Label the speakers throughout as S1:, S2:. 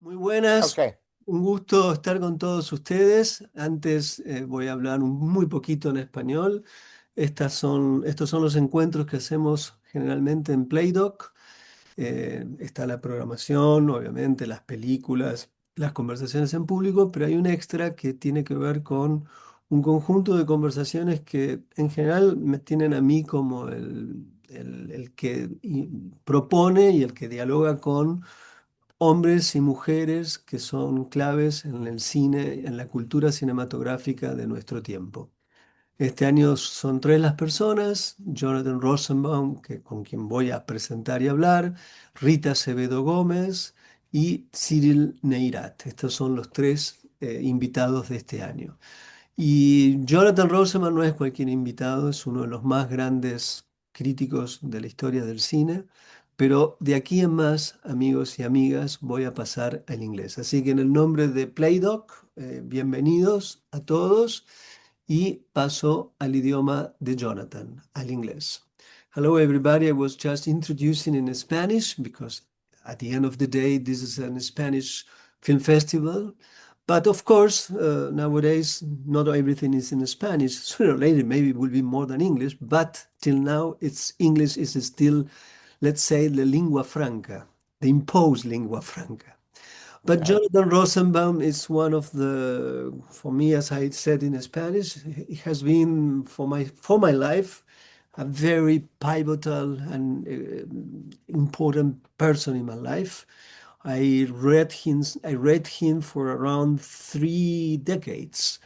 S1: Muy buenas,
S2: Okay.
S1: un gusto estar con todos ustedes. Antes voy a hablar muy poquito en español. Estos son los encuentros que hacemos generalmente en Playdoc. Está la programación, obviamente, las películas, las conversaciones en público, pero hay un extra que tiene que ver con un conjunto de conversaciones que en general me tienen a mí como el que propone y el que dialoga con hombres y mujeres que son claves en el cine, en la cultura cinematográfica de nuestro tiempo. Este año son tres las personas: Jonathan Rosenbaum, con quien voy a presentar y hablar, Rita Acevedo Gómez y Cyril Neirat. Estos son los tres invitados de este año. Y Jonathan Rosenbaum no es cualquier invitado, es uno de los más grandes críticos de la historia del cine, pero de aquí en más, amigos y amigas, voy a pasar al inglés. Así que en el nombre de Playdoc, bienvenidos a todos y paso al idioma de Jonathan, al inglés. Hello everybody, I was just introducing in Spanish because at the end of the day, this is a Spanish film festival. But of course, nowadays, not everything is in Spanish. Sooner or later, maybe it will be more than English, but till now, English is still, let's say, the lingua franca, the imposed lingua franca. But
S2: Yeah.
S1: Jonathan Rosenbaum is one of the, for me, as I said in Spanish, he has been for my life a very pivotal and important person in my life. I read him for around 3 decades.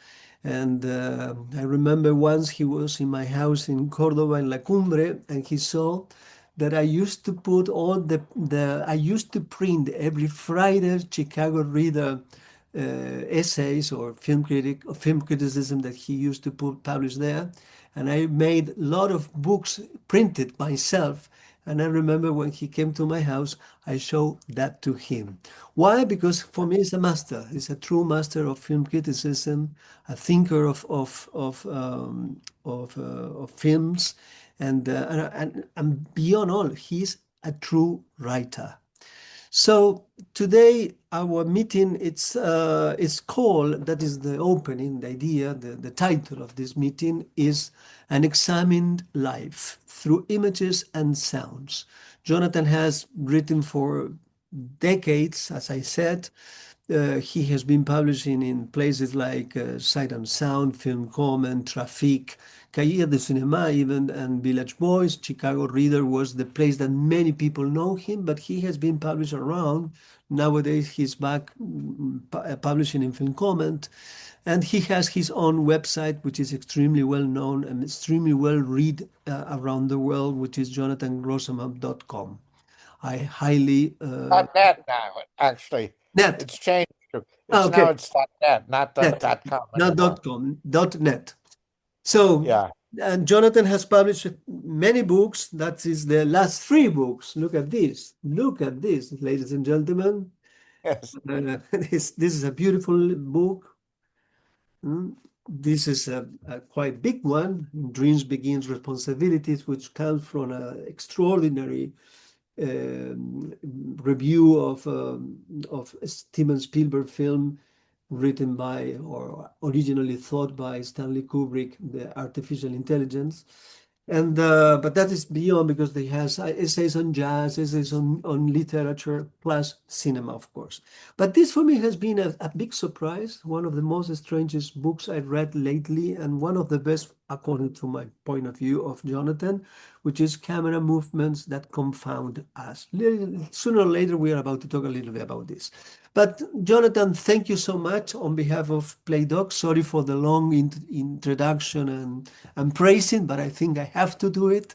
S1: And I remember once he was in my house in Córdoba, in La Cumbre, and he saw that I used to put all I used to print every Friday Chicago Reader essays or film criticism that he used to publish there. And I made a lot of books printed myself. And I remember when he came to my house, I showed that to him. Why? Because for me, he's a master. He's a true master of film criticism, a thinker of films, and beyond all, he's a true writer. So today our meeting it's called, that is the opening, the idea, the title of this meeting is An Examined Life Through Images and Sounds. Jonathan has written for decades, as I said. He has been publishing in places like Sight and Sound, Film Comment, Traffic, Cahiers de Cinema even, and Village Voice. Chicago Reader was the place that many people know him, but he has been published around. Nowadays, he's back publishing in Film Comment. And he has his own website, which is extremely well known and extremely well read around the world, which is jonathanrosenbaum.com. I highly
S2: .net now, actually.
S1: net.
S2: It's changed.
S1: Ah,
S2: It's
S1: okay,
S2: now it's .net, not
S1: net,
S2: .com
S1: not
S2: anymore.
S1: .com, .net. So,
S2: Yeah.
S1: and Jonathan has published many books. That is the last three books. Look at this. Look at this, ladies and gentlemen.
S2: Yes.
S1: This is a beautiful book. This is a quite big one. Dreams Begins Responsibilities, which comes from an extraordinary review of Steven Spielberg film written by, or originally thought by, Stanley Kubrick, The Artificial Intelligence. And but that is beyond, because they has essays on jazz, essays on literature, plus cinema, of course. But this for me has been a big surprise, one of the most strangest books I read lately, and one of the best, according to my point of view, of Jonathan, which is Camera Movements That Confound Us. Sooner or later, we are about to talk a little bit about this. But Jonathan, thank you so much on behalf of Playdoc. Sorry for the long introduction and praising, but I think I have to do it.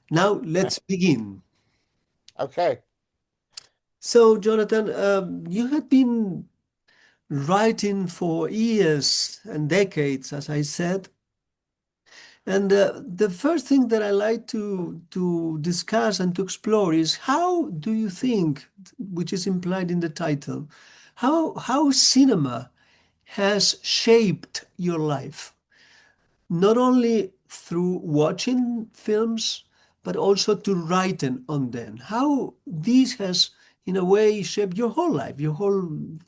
S1: Now let's begin.
S2: Okay.
S1: So, Jonathan, you had been writing for years and decades, as I said. And the first thing that I like to discuss and to explore is, how do you think, which is implied in the title, how cinema has shaped your life, not only through watching films, but also to writing on them. How this has in a way, shaped your whole life,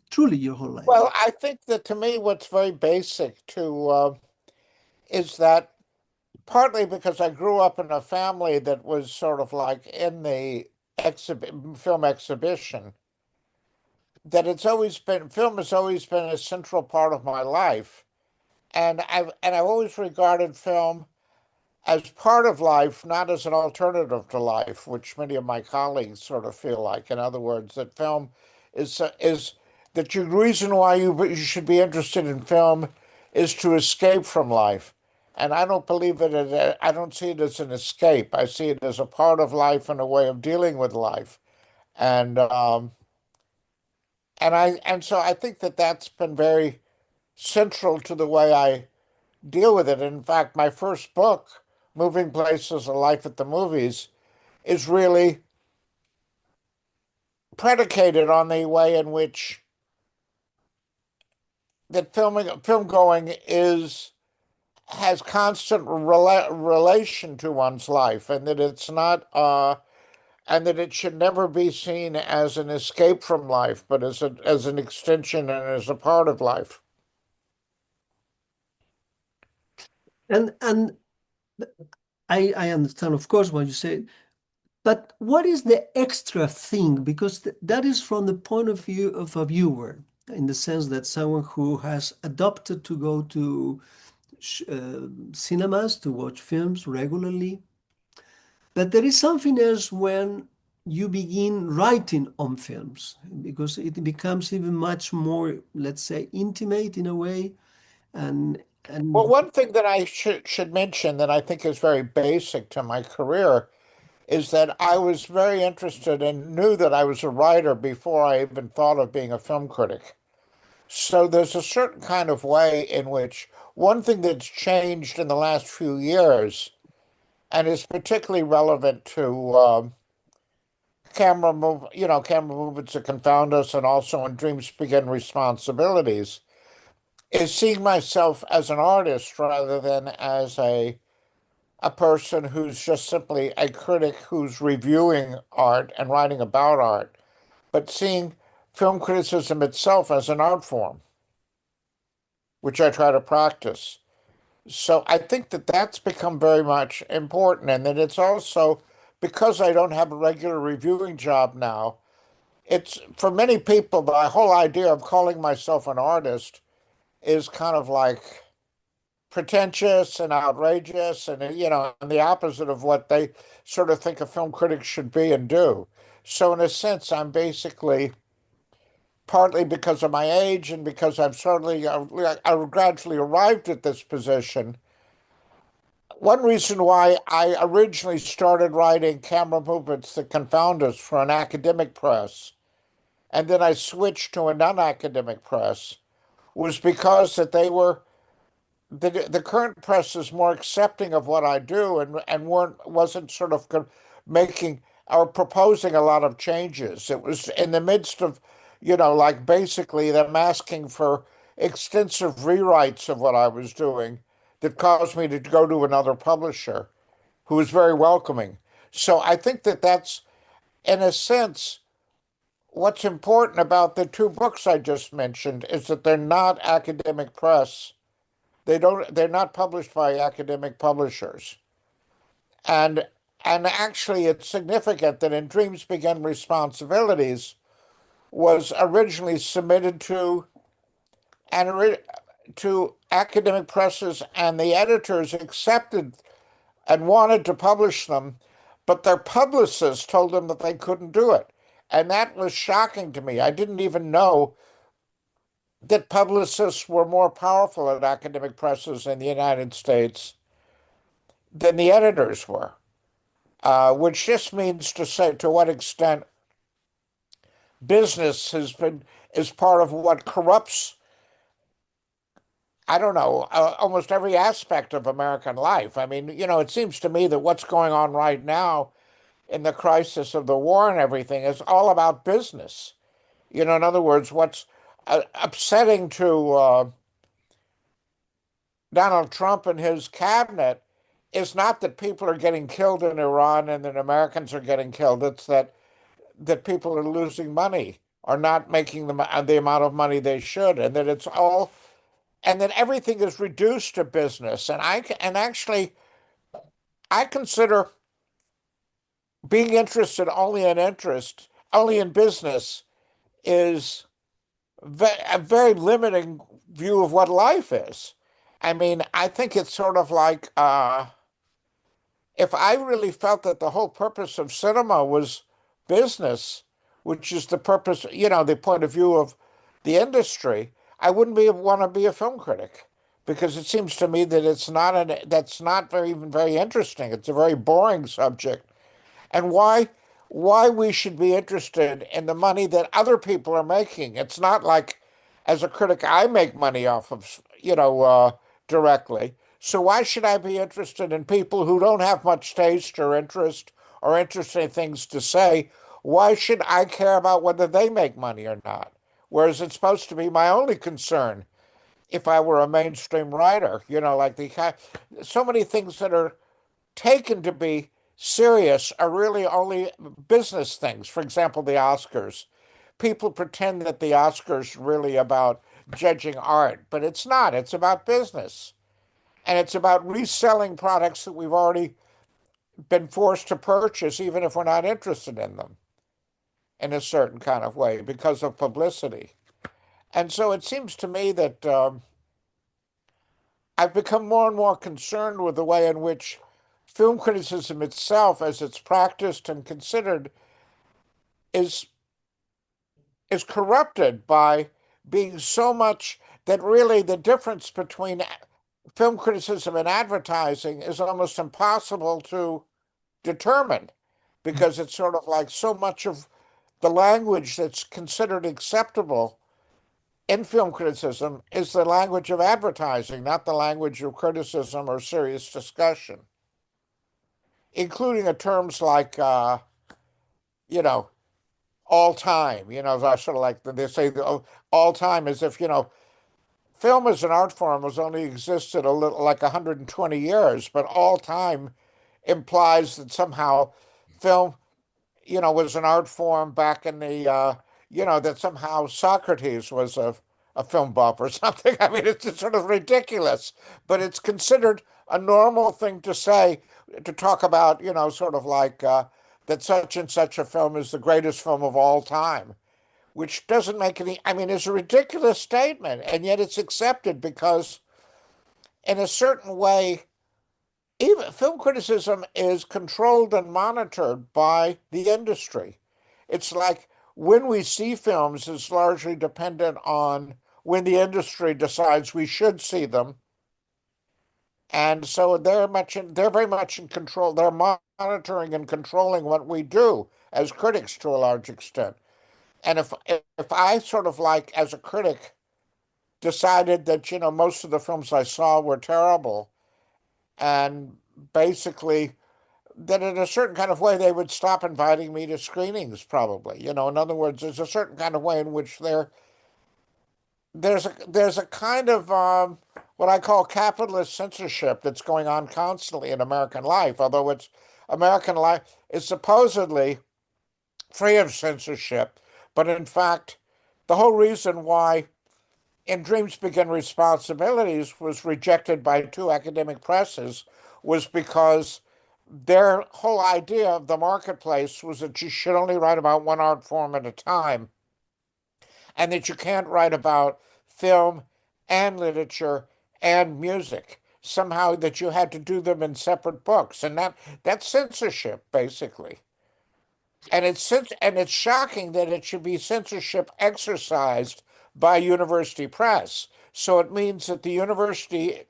S1: truly your whole life.
S2: Well, I think that to me, what's very basic to is that partly because I grew up in a family that was sort of like in the film exhibition, that it's always been film has always been a central part of my life, and I've always regarded film as part of life, not as an alternative to life, which many of my colleagues sort of feel like. In other words, that film is that the reason why you should be interested in film is to escape from life. And I don't believe it as I don't see it as an escape. I see it as a part of life and a way of dealing with life. And and so I think that that's been very central to the way I deal with it. In fact, my first book, Moving Places: A Life at the Movies, is really predicated on the way in which that film going is has constant relation to one's life, and that it's not and that it should never be seen as an escape from life, but as an extension and as a part of life.
S1: And I understand, of course, what you say, but what is the extra thing? Because that is from the point of view of a viewer, in the sense that someone who has adopted to go to cinemas to watch films regularly. But there is something else when you begin writing on films, because it becomes even much more, let's say, intimate in a way. And
S2: Well,
S1: and
S2: one thing that I should mention that I think is very basic to my career is that I was very interested and knew that I was a writer before I even thought of being a film critic. So there's a certain kind of way in which one thing that's changed in the last few years and is particularly relevant to camera movements that confound us, and also when dreams begin responsibilities, is seeing myself as an artist rather than as a person who's just simply a critic who's reviewing art and writing about art, but seeing film criticism itself as an art form, which I try to practice. So I think that that's become very much important, and that it's also because I don't have a regular reviewing job now. It's for many people, the whole idea of calling myself an artist is kind of like pretentious and outrageous, and and the opposite of what they sort of think a film critic should be and do. So in a sense, I'm basically partly because of my age and because I've gradually arrived at this position. One reason why I originally started writing camera movements that confound us for an academic press, and then I switched to a non-academic press, was because that they were the current press is more accepting of what I do, and wasn't sort of making or proposing a lot of changes. It was in the midst of, like basically them asking for extensive rewrites of what I was doing that caused me to go to another publisher who was very welcoming. So I think that that's, in a sense, what's important about the two books I just mentioned is that they're not academic press. They're not published by academic publishers. And actually it's significant that In Dreams Begin Responsibilities was originally submitted and to academic presses, and the editors accepted and wanted to publish them, but their publicists told them that they couldn't do it. And that was shocking to me. I didn't even know that publicists were more powerful at academic presses in the United States than the editors were, which just means to say to what extent business is part of what corrupts, I don't know, almost every aspect of American life. I mean, it seems to me that what's going on right now in the crisis of the war and everything is all about business. In other words, what's upsetting to Donald Trump and his cabinet is not that people are getting killed in Iran and that Americans are getting killed. It's that that people are losing money, are not making the amount of money they should, and that it's all, and that everything is reduced to business. And actually, I consider being interested only in business is a very limiting view of what life is. I mean, I think it's sort of like if I really felt that the whole purpose of cinema was business, which is the purpose, the point of view of the industry, I wouldn't want to be a film critic because it seems to me that that's not even very interesting. It's a very boring subject, and why we should be interested in the money that other people are making. It's not like, as a critic, I make money off of, directly. So why should I be interested in people who don't have much taste or interest or interesting things to say? Why should I care about whether they make money or not? Whereas it's supposed to be my only concern if I were a mainstream writer, like so many things that are taken to be serious are really only business things. For example, the Oscars. People pretend that the Oscars are really about judging art, but it's not. It's about business. And it's about reselling products that we've already been forced to purchase, even if we're not interested in them in a certain kind of way because of publicity. And so it seems to me that I've become more and more concerned with the way in which film criticism itself, as it's practiced and considered, is is corrupted by being so much that really the difference between film criticism and advertising is almost impossible to determine because it's sort of like so much of the language that's considered acceptable in film criticism is the language of advertising, not the language of criticism or serious discussion, including terms like, you know, all time. I sort of like they say all time as if, film as an art form has only existed a little like 120 years, but all time implies that somehow film, was an art form back in the, that somehow Socrates was a film buff or something. I mean, it's just sort of ridiculous, but it's considered a normal thing to say, to talk about, sort of like that such and such a film is the greatest film of all time, which doesn't make any, I mean, it's a ridiculous statement, and yet it's accepted because, in a certain way, even film criticism is controlled and monitored by the industry. It's like when we see films is largely dependent on when the industry decides we should see them. And so they're very much in control. They're monitoring and controlling what we do as critics to a large extent. And if I sort of like as a critic decided that, most of the films I saw were terrible and basically that in a certain kind of way they would stop inviting me to screenings probably. In other words, there's a certain kind of way in which there's a kind of what I call capitalist censorship that's going on constantly in American life, although it's American life is supposedly free of censorship, but in fact, the whole reason why In Dreams Begin Responsibilities was rejected by two academic presses was because their whole idea of the marketplace was that you should only write about one art form at a time, and that you can't write about film and literature and music. Somehow that you had to do them in separate books, and that's censorship basically. And it's shocking that it should be censorship exercised by university press. So it means that the university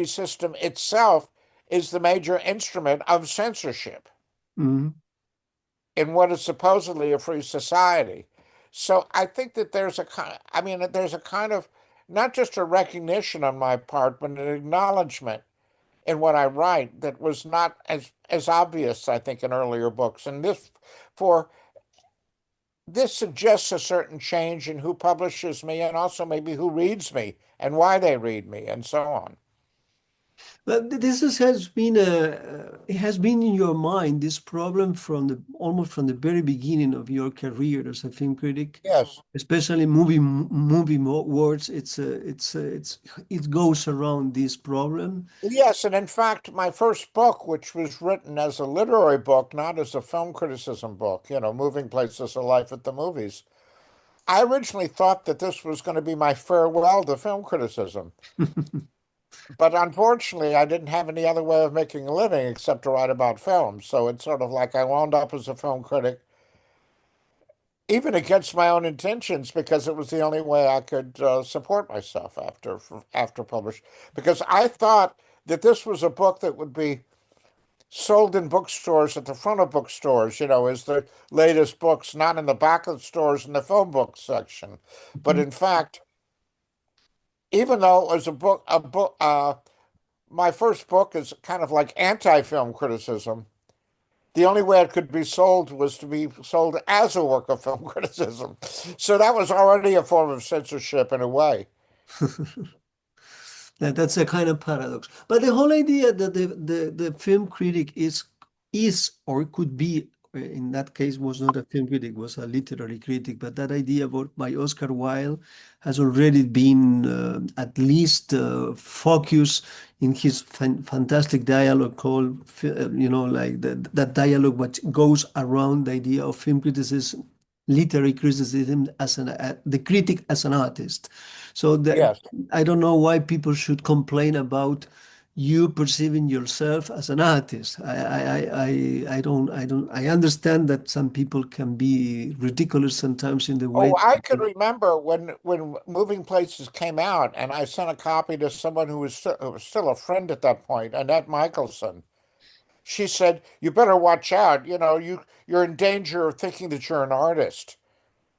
S2: system itself is the major instrument of censorship
S1: Mhm.
S2: in what is supposedly a free society. So I think that there's a kind of not just a recognition on my part, but an acknowledgement in what I write that was not as obvious, I think, in earlier books. And for this suggests a certain change in who publishes me and also maybe who reads me and why they read me and so on.
S1: But has been it has been in your mind, this problem from the almost from the very beginning of your career as a film critic,
S2: Yes.
S1: especially words. It goes around this problem.
S2: Yes, and in fact, my first book, which was written as a literary book, not as a film criticism book, Moving Places of Life at the Movies, I originally thought that this was going to be my farewell to film criticism. But unfortunately, I didn't have any other way of making a living except to write about films. So it's sort of like I wound up as a film critic, even against my own intentions, because it was the only way I could support myself after published. Because I thought that this was a book that would be sold in bookstores at the front of bookstores, as the latest books, not in the back of the stores in the film book section. But in fact, even though it was my first book is kind of like anti-film criticism. The only way it could be sold was to be sold as a work of film criticism. So that was already a form of censorship in a way.
S1: That's a kind of paradox. But the whole idea that the film critic is or could be, in that case was not a film critic, was a literary critic. But that idea about by Oscar Wilde has already been at least focused in his fantastic dialogue called, like that dialogue which goes around the idea of film criticism, literary criticism as the critic as an artist. So that
S2: Yes.
S1: I don't know why people should complain about you perceiving yourself as an artist. I understand that some people can be ridiculous sometimes in the way.
S2: Oh, I can remember when Moving Places came out, and I sent a copy to someone who was still a friend at that point, Annette Michelson. She said, "You better watch out. You're in danger of thinking that you're an artist.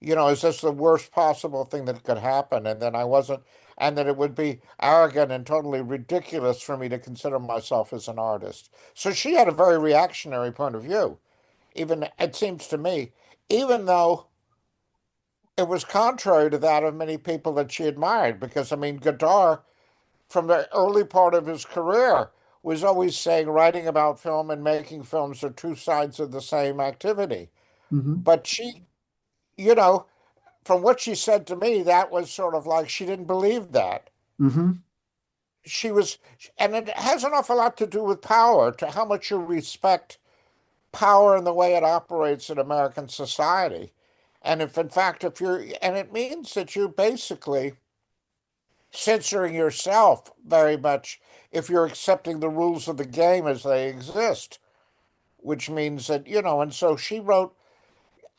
S2: Is this the worst possible thing that could happen?" And then I wasn't, and that it would be arrogant and totally ridiculous for me to consider myself as an artist. So she had a very reactionary point of view. Even it seems to me, even though it was contrary to that of many people that she admired, because I mean, Godard, from the early part of his career, was always saying writing about film and making films are two sides of the same activity.
S1: Hmm.
S2: But she, you know, from what she said to me, that was sort of like she didn't believe that.
S1: Hmm.
S2: She was, and it has an awful lot to do with power, to how much you respect power and the way it operates in American society. And if, in fact, and it means that you're basically censoring yourself very much if you're accepting the rules of the game as they exist, which means that, and so she wrote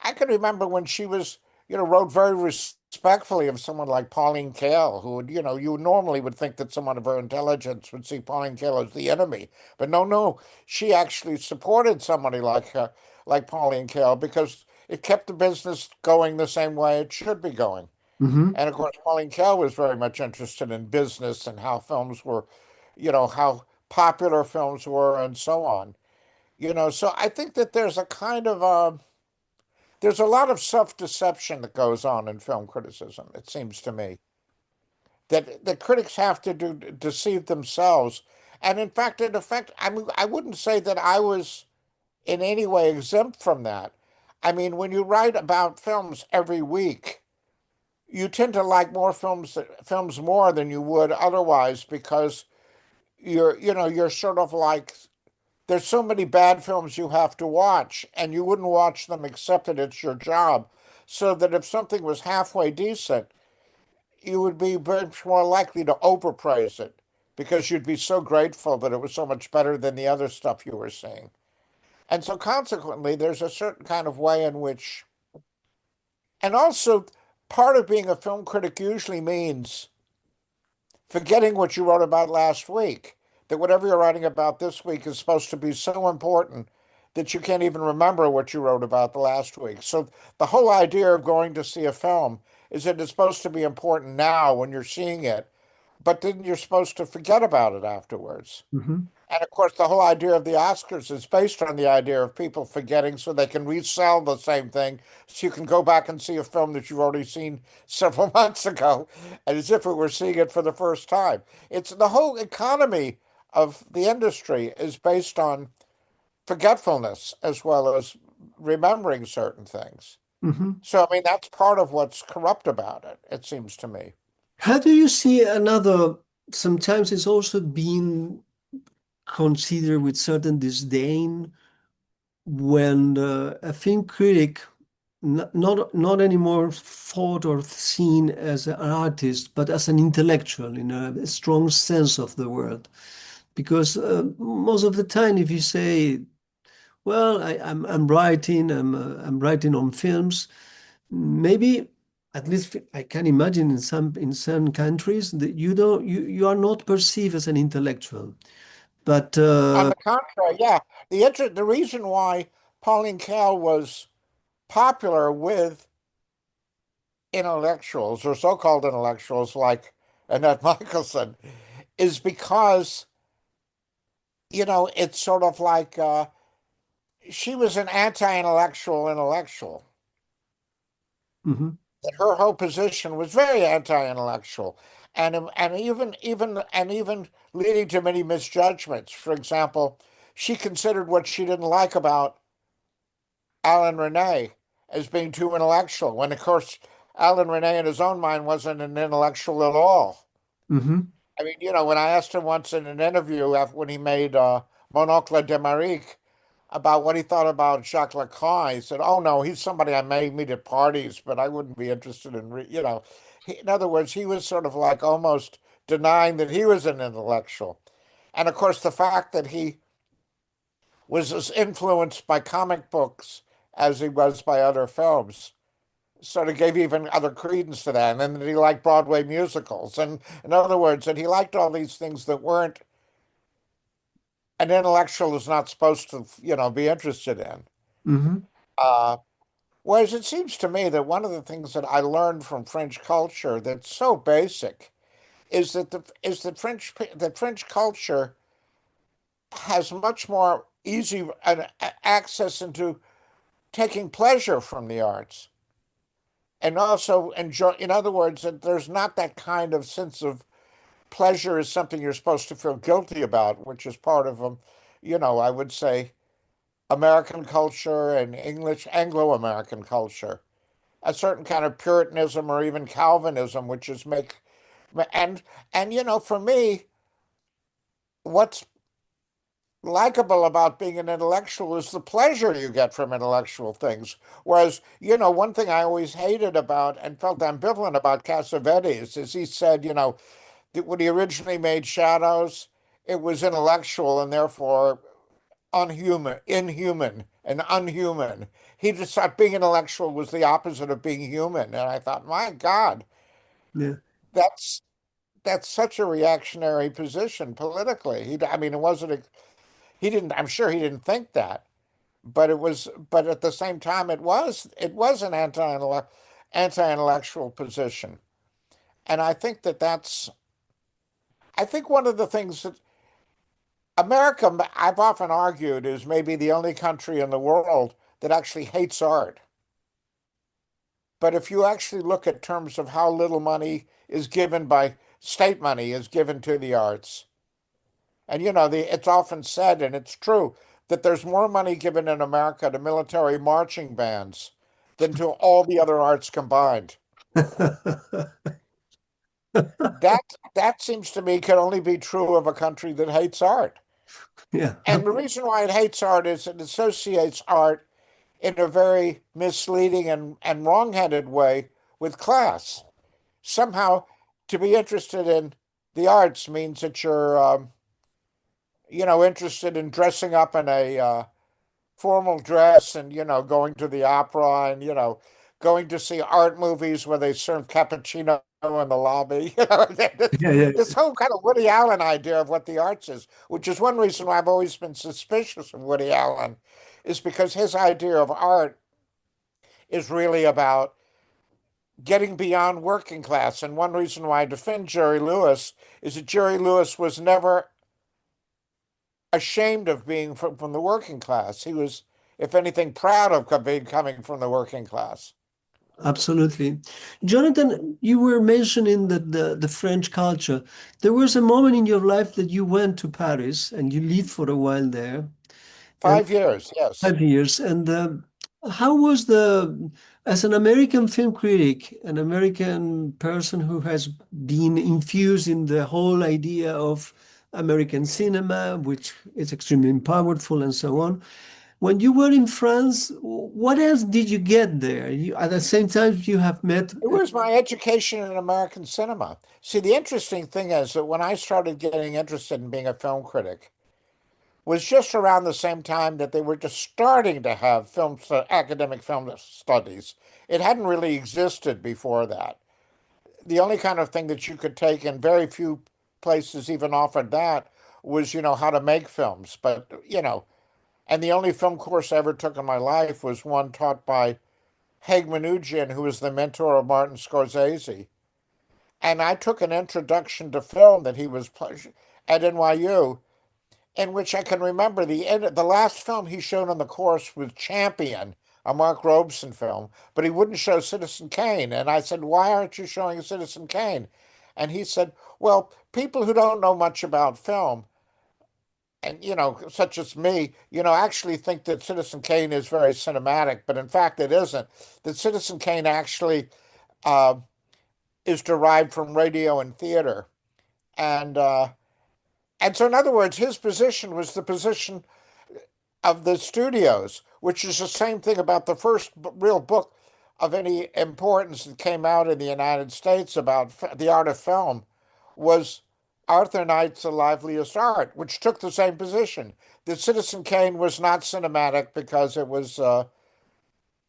S2: I can remember when she was, wrote very respectfully of someone like Pauline Kael, who would, you normally would think that someone of her intelligence would see Pauline Kael as the enemy. But no, no, she actually supported somebody like her, like Pauline Kael, because it kept the business going the same way it should be going.
S1: Hmm.
S2: And of course, Pauline Kael was very much interested in business and how films were, how popular films were and so on. So I think that there's a lot of self-deception that goes on in film criticism, it seems to me, that the critics have to deceive themselves. And in effect, I mean, I wouldn't say that I was in any way exempt from that. I mean, when you write about films every week, you tend to like films more than you would otherwise because you're sort of like there's so many bad films you have to watch, and you wouldn't watch them except that it's your job. So that if something was halfway decent, you would be much more likely to overpraise it because you'd be so grateful that it was so much better than the other stuff you were seeing. And so consequently, there's a certain kind of way in which, and also part of being a film critic usually means forgetting what you wrote about last week. That whatever you're writing about this week is supposed to be so important that you can't even remember what you wrote about the last week. So the whole idea of going to see a film is that it's supposed to be important now when you're seeing it, but then you're supposed to forget about it afterwards.
S1: Hmm.
S2: And of course, the whole idea of the Oscars is based on the idea of people forgetting so they can resell the same thing. So you can go back and see a film that you've already seen several months ago, and as if it were seeing it for the first time. It's the whole economy of the industry is based on forgetfulness as well as remembering certain things.
S1: Hmm.
S2: So, I mean, that's part of what's corrupt about it, it seems to me.
S1: How do you see another? Sometimes it's also been considered with certain disdain when a film critic not anymore thought or seen as an artist, but as an intellectual in a strong sense of the word. Because most of the time, if you say, "Well, I'm writing, I'm writing on films," maybe at least I can imagine in some countries that you are not perceived as an intellectual. But
S2: On the contrary, yeah, the reason why Pauline Kael was popular with intellectuals or so-called intellectuals like Annette Michelson is because, it's sort of like she was an anti-intellectual intellectual.
S1: mhm,
S2: That her whole position was very anti-intellectual, and even leading to many misjudgments. For example, she considered what she didn't like about Alan Rene as being too intellectual, when of course Alan Rene in his own mind wasn't an intellectual at all.
S1: mhm,
S2: I mean, when I asked him once in an interview when he made Monocle d'Amérique about what he thought about Jacques Lacan, he said, "Oh no, he's somebody I may meet at parties, but I wouldn't be interested in." In other words, he was sort of like almost denying that he was an intellectual. And of course, the fact that he was as influenced by comic books as he was by other films sort of gave even other credence to that. And then that he liked Broadway musicals. And in other words, that he liked all these things that weren't an intellectual is not supposed to, be interested in.
S1: mhm,
S2: Uh, Whereas it seems to me that one of the things that I learned from French culture that's so basic is that French culture has much more easy access into taking pleasure from the arts, and also enjoy. In other words, that there's not that kind of sense of pleasure is something you're supposed to feel guilty about, which is part of I would say American culture and English Anglo-American culture, a certain kind of Puritanism or even Calvinism, which is make and for me, what's likable about being an intellectual is the pleasure you get from intellectual things. Whereas, one thing I always hated about and felt ambivalent about Cassavetes is he said, that when he originally made Shadows, it was intellectual and therefore inhuman, and unhuman. He just thought being intellectual was the opposite of being human. And I thought, my God,
S1: yeah,
S2: that's that's such a reactionary position politically. I mean, it wasn't. He didn't. I'm sure he didn't think that, but it was. But at the same time, it was an anti-intellectual position, and I think that that's. I think one of the things that America, I've often argued, is maybe the only country in the world that actually hates art. But if you actually look at terms of how little money is given by state money is given to the arts, and it's often said, and it's true, that there's more money given in America to military marching bands than to all the other arts combined. That seems to me could only be true of a country that hates art.
S1: yeah,
S2: And the reason why it hates art is it associates art in a very misleading and wrong-headed way with class. Somehow, to be interested in the arts means that you're, interested in dressing up in a formal dress and, going to the opera and, going to see art movies where they serve cappuccino in the lobby.
S1: yeah, yeah,
S2: This whole kind of Woody Allen idea of what the arts is, which is one reason why I've always been suspicious of Woody Allen, is because his idea of art is really about getting beyond working class. And one reason why I defend Jerry Lewis is that Jerry Lewis was never ashamed of being from the working class. He was, if anything, proud of being coming from the working class.
S1: Absolutely. Jonathan, you were mentioning that the French culture. There was a moment in your life that you went to Paris and you lived for a while there, and
S2: 5 years, yes.
S1: 5 years. And how was as an American film critic, an American person who has been infused in the whole idea of American cinema, which is extremely powerful and so on. When you were in France, what else did you get there? At the same time, you have met.
S2: It was my education in American cinema. See, the interesting thing is that when I started getting interested in being a film critic was just around the same time that they were just starting to have academic film studies. It hadn't really existed before that. The only kind of thing that you could take, and very few places even offered that, was, how to make films. But, and the only film course I ever took in my life was one taught by Haig Manoogian, who was the mentor of Martin Scorsese. And I took an introduction to film that he was at NYU, in which I can remember the last film he showed on the course was Champion, a Mark Robeson film, but he wouldn't show Citizen Kane. And I said, "Why aren't you showing Citizen Kane?" And he said, "Well, people who don't know much about film, and such as me, actually think that Citizen Kane is very cinematic, but in fact it isn't. That Citizen Kane actually uh, is derived from radio and theater, and uh, and so in other words, his position was the position of the studios, which is the same thing about the first real book of any importance that came out in the United States about the art of film was Arthur Knight's The Liveliest Art, which took the same position. That Citizen Kane was not cinematic because it was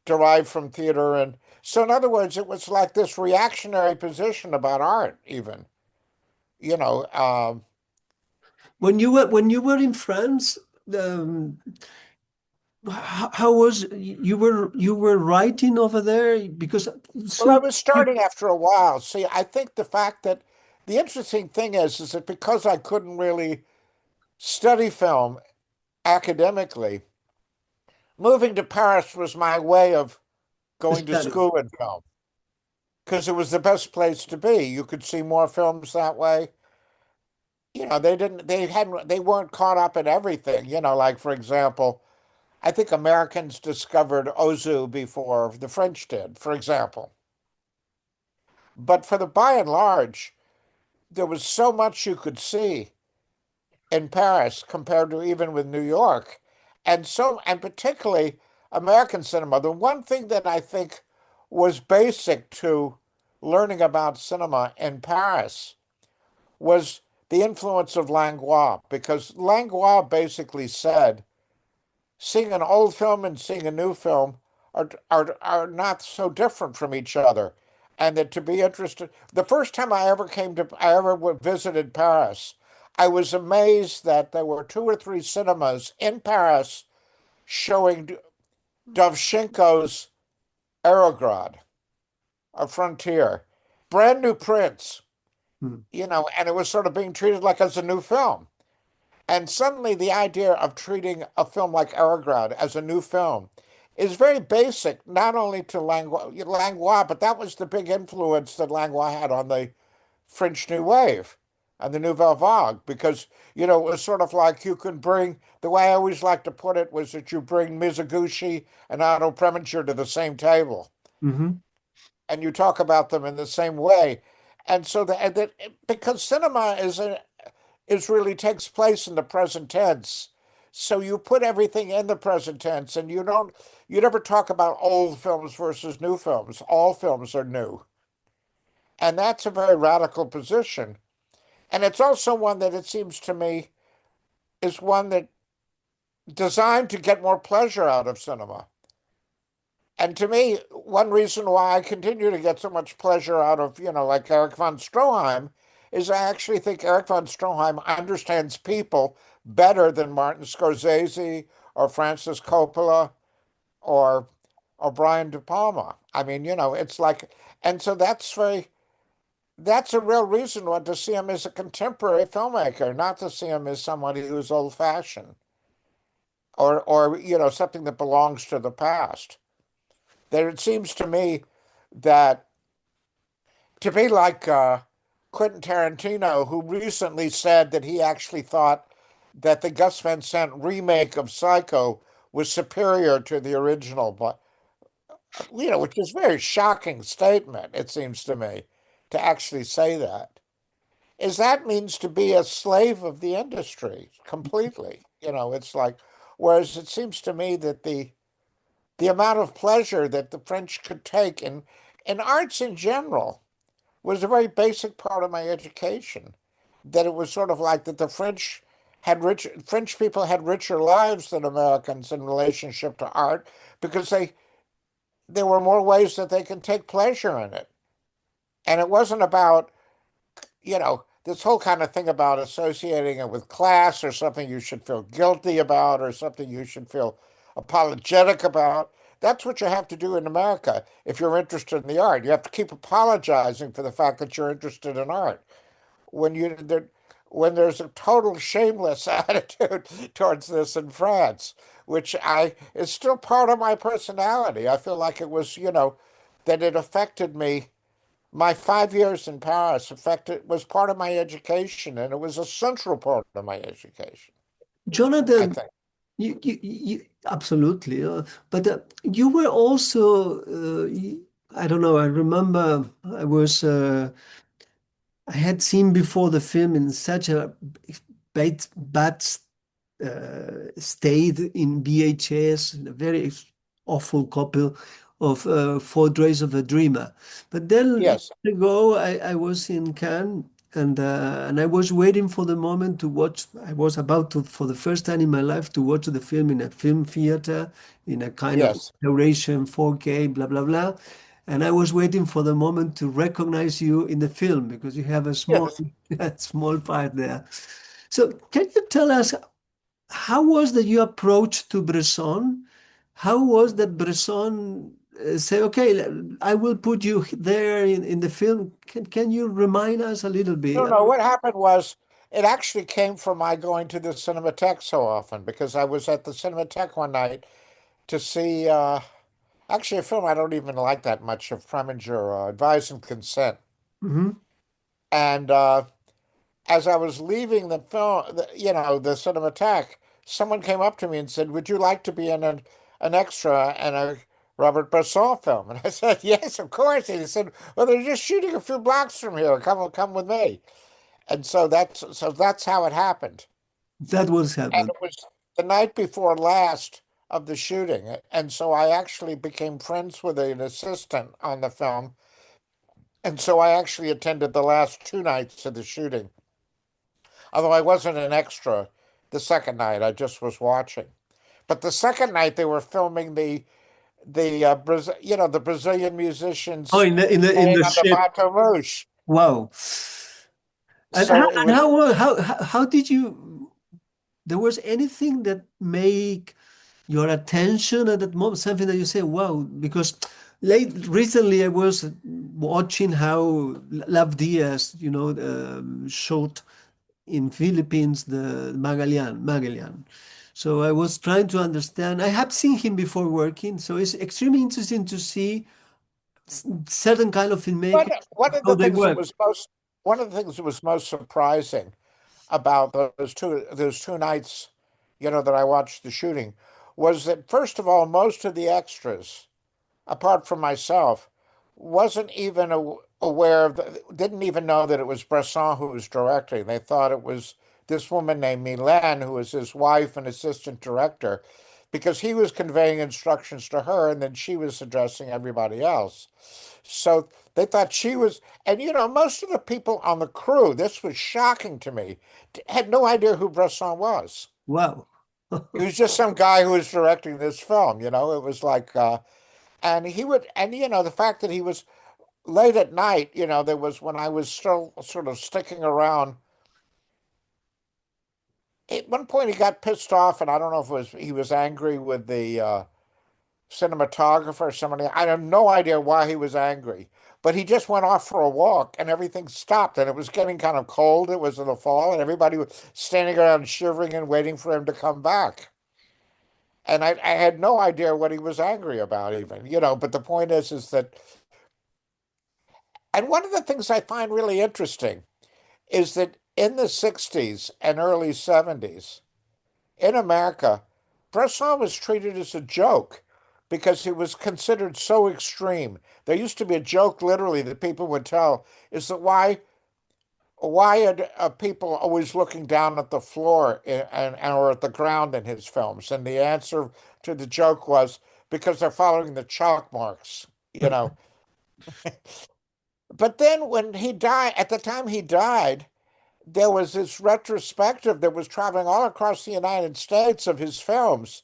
S2: derived from theater. And so, in other words, it was like this reactionary position about art, even, you know.
S1: When you were in France, um, how was you were writing over there? Because
S2: Well, I
S1: soon
S2: was
S1: you
S2: starting after a while. See, I think the fact that the interesting thing is that because I couldn't really study film academically, moving to Paris was my way of going to
S1: study.
S2: school in film because it was the best place to be. You could see more films that way. They weren't caught up in everything. Like for example, I think Americans discovered Ozu before the French did, for example. But for the by and large, there was so much you could see in Paris compared to even with New York. And particularly American cinema. The one thing that I think was basic to learning about cinema in Paris was the influence of Langlois, because Langlois basically said seeing an old film and seeing a new film are not so different from each other. And that to be interested, the first time I ever visited Paris, I was amazed that there were two or three cinemas in Paris showing Dovzhenko's Erograd, a frontier, brand new prints,
S1: Hmm.
S2: and it was sort of being treated like as a new film. And suddenly the idea of treating a film like Aragorn as a new film is very basic, not only to Langlois, but that was the big influence that Langlois had on the French New Wave and the Nouvelle Vague, because, it was sort of like you could bring, the way I always like to put it was that you bring Mizoguchi and Otto Preminger to the same table
S1: Hmm.
S2: and you talk about them in the same way. And so because cinema is really takes place in the present tense. So you put everything in the present tense and you never talk about old films versus new films. All films are new. And that's a very radical position. And it's also one that it seems to me is one that designed to get more pleasure out of cinema. And to me, one reason why I continue to get so much pleasure out of, like Eric von Stroheim, is I actually think Eric von Stroheim understands people better than Martin Scorsese or Francis Coppola or Brian De Palma. I mean, it's like, and so that's a real reason why to see him as a contemporary filmmaker, not to see him as somebody who's old-fashioned or something that belongs to the past. There it seems to me that to be like Quentin Tarantino, who recently said that he actually thought that the Gus Van Sant remake of Psycho was superior to the original, but which is a very shocking statement, it seems to me, to actually say that. Is that means to be a slave of the industry completely. It's like, whereas it seems to me that the amount of pleasure that the French could take in arts in general was a very basic part of my education. That it was sort of like that the French people had richer lives than Americans in relationship to art because there were more ways that they can take pleasure in it. And it wasn't about, this whole kind of thing about associating it with class or something you should feel guilty about or something you should feel apologetic about. That's what you have to do in America if you're interested in the art. You have to keep apologizing for the fact that you're interested in art. When you there, when there's a total shameless attitude towards this in France, which I is still part of my personality. I feel like it was, that it affected me. My 5 years in Paris was part of my education, and it was a central part of my education, I
S1: Jonathan,
S2: think.
S1: absolutely. But you were also, I don't know, I remember I had seen before the film in such a bad state in VHS, a very awful copy of 4 Days of a Dreamer. But then
S2: Yes,
S1: years ago, I was in Cannes and I was waiting for the moment to watch. I was about to, for the first time in my life, to watch the film in a film theater in a kind of
S2: yes,
S1: restoration, 4K, blah, blah, blah. And I was waiting for the moment to recognize you in the film because you have a small,
S2: yes.
S1: a small part there. So can you tell us how was that you approach to Bresson? How was that Bresson say, okay, I will put you there in the film? Can you remind us a little
S2: No,
S1: bit?
S2: no. What happened was it actually came from my going to the Cinematheque so often because I was at the Cinematheque one night to see actually a film I don't even like that much of Preminger, Advise and Consent.
S1: Mhm.
S2: And as I was leaving the film, the Cinematheque, someone came up to me and said, "Would you like to be in an extra in a Robert Bresson film?" And I said, "Yes, of course." And he said, "Well, they're just shooting a few blocks from here. Come with me." And so that's how it happened.
S1: That was
S2: And
S1: happened.
S2: it was the night before last of the shooting. And so I actually became friends with an assistant on the film. And so I actually attended the last 2 nights of the shooting. Although I wasn't an extra the second night, I just was watching. But the second night they were filming the Brazilian
S1: Oh,
S2: musicians
S1: in
S2: playing
S1: the
S2: on the
S1: ship.
S2: Bato Rouge.
S1: Wow.
S2: So it was
S1: How did you, there was anything that make your attention at that moment, something that you say, wow, because recently I was watching how Love Diaz, shot in Philippines the Magallanes. So I was trying to understand. I have seen him before working, so it's extremely interesting to see certain kind of
S2: one
S1: filmmakers
S2: one of
S1: how
S2: the
S1: they
S2: things that
S1: work.
S2: was most one of the things that was most surprising about those two nights, that I watched the shooting, was that first of all, most of the extras, apart from myself, wasn't even aware didn't even know that it was Bresson who was directing. They thought it was this woman named Mylène, who was his wife and assistant director, because he was conveying instructions to her and then she was addressing everybody else. So they thought she was, and most of the people on the crew, this was shocking to me, had no idea who Bresson was.
S1: Wow.
S2: He was just some guy who was directing this film, it was like, and he would, and the fact that he was late at night, there was when I was still sort of sticking around. At one point, he got pissed off, and I don't know if he was angry with the cinematographer or somebody. I have no idea why he was angry, but he just went off for a walk, and everything stopped, and it was getting kind of cold. It was in the fall, and everybody was standing around shivering and waiting for him to come back. And I had no idea what he was angry about, even. But the point is that And one of the things I find really interesting is that in the 60s and early 70s in America, Bresson was treated as a joke because it was considered so extreme. There used to be a joke literally that people would tell is that why are people always looking down at the floor or at the ground in his films? And the answer to the joke was because they're following the chalk marks, you know. But then when he died, at the time he died, there was this retrospective that was traveling all across the United States of his films.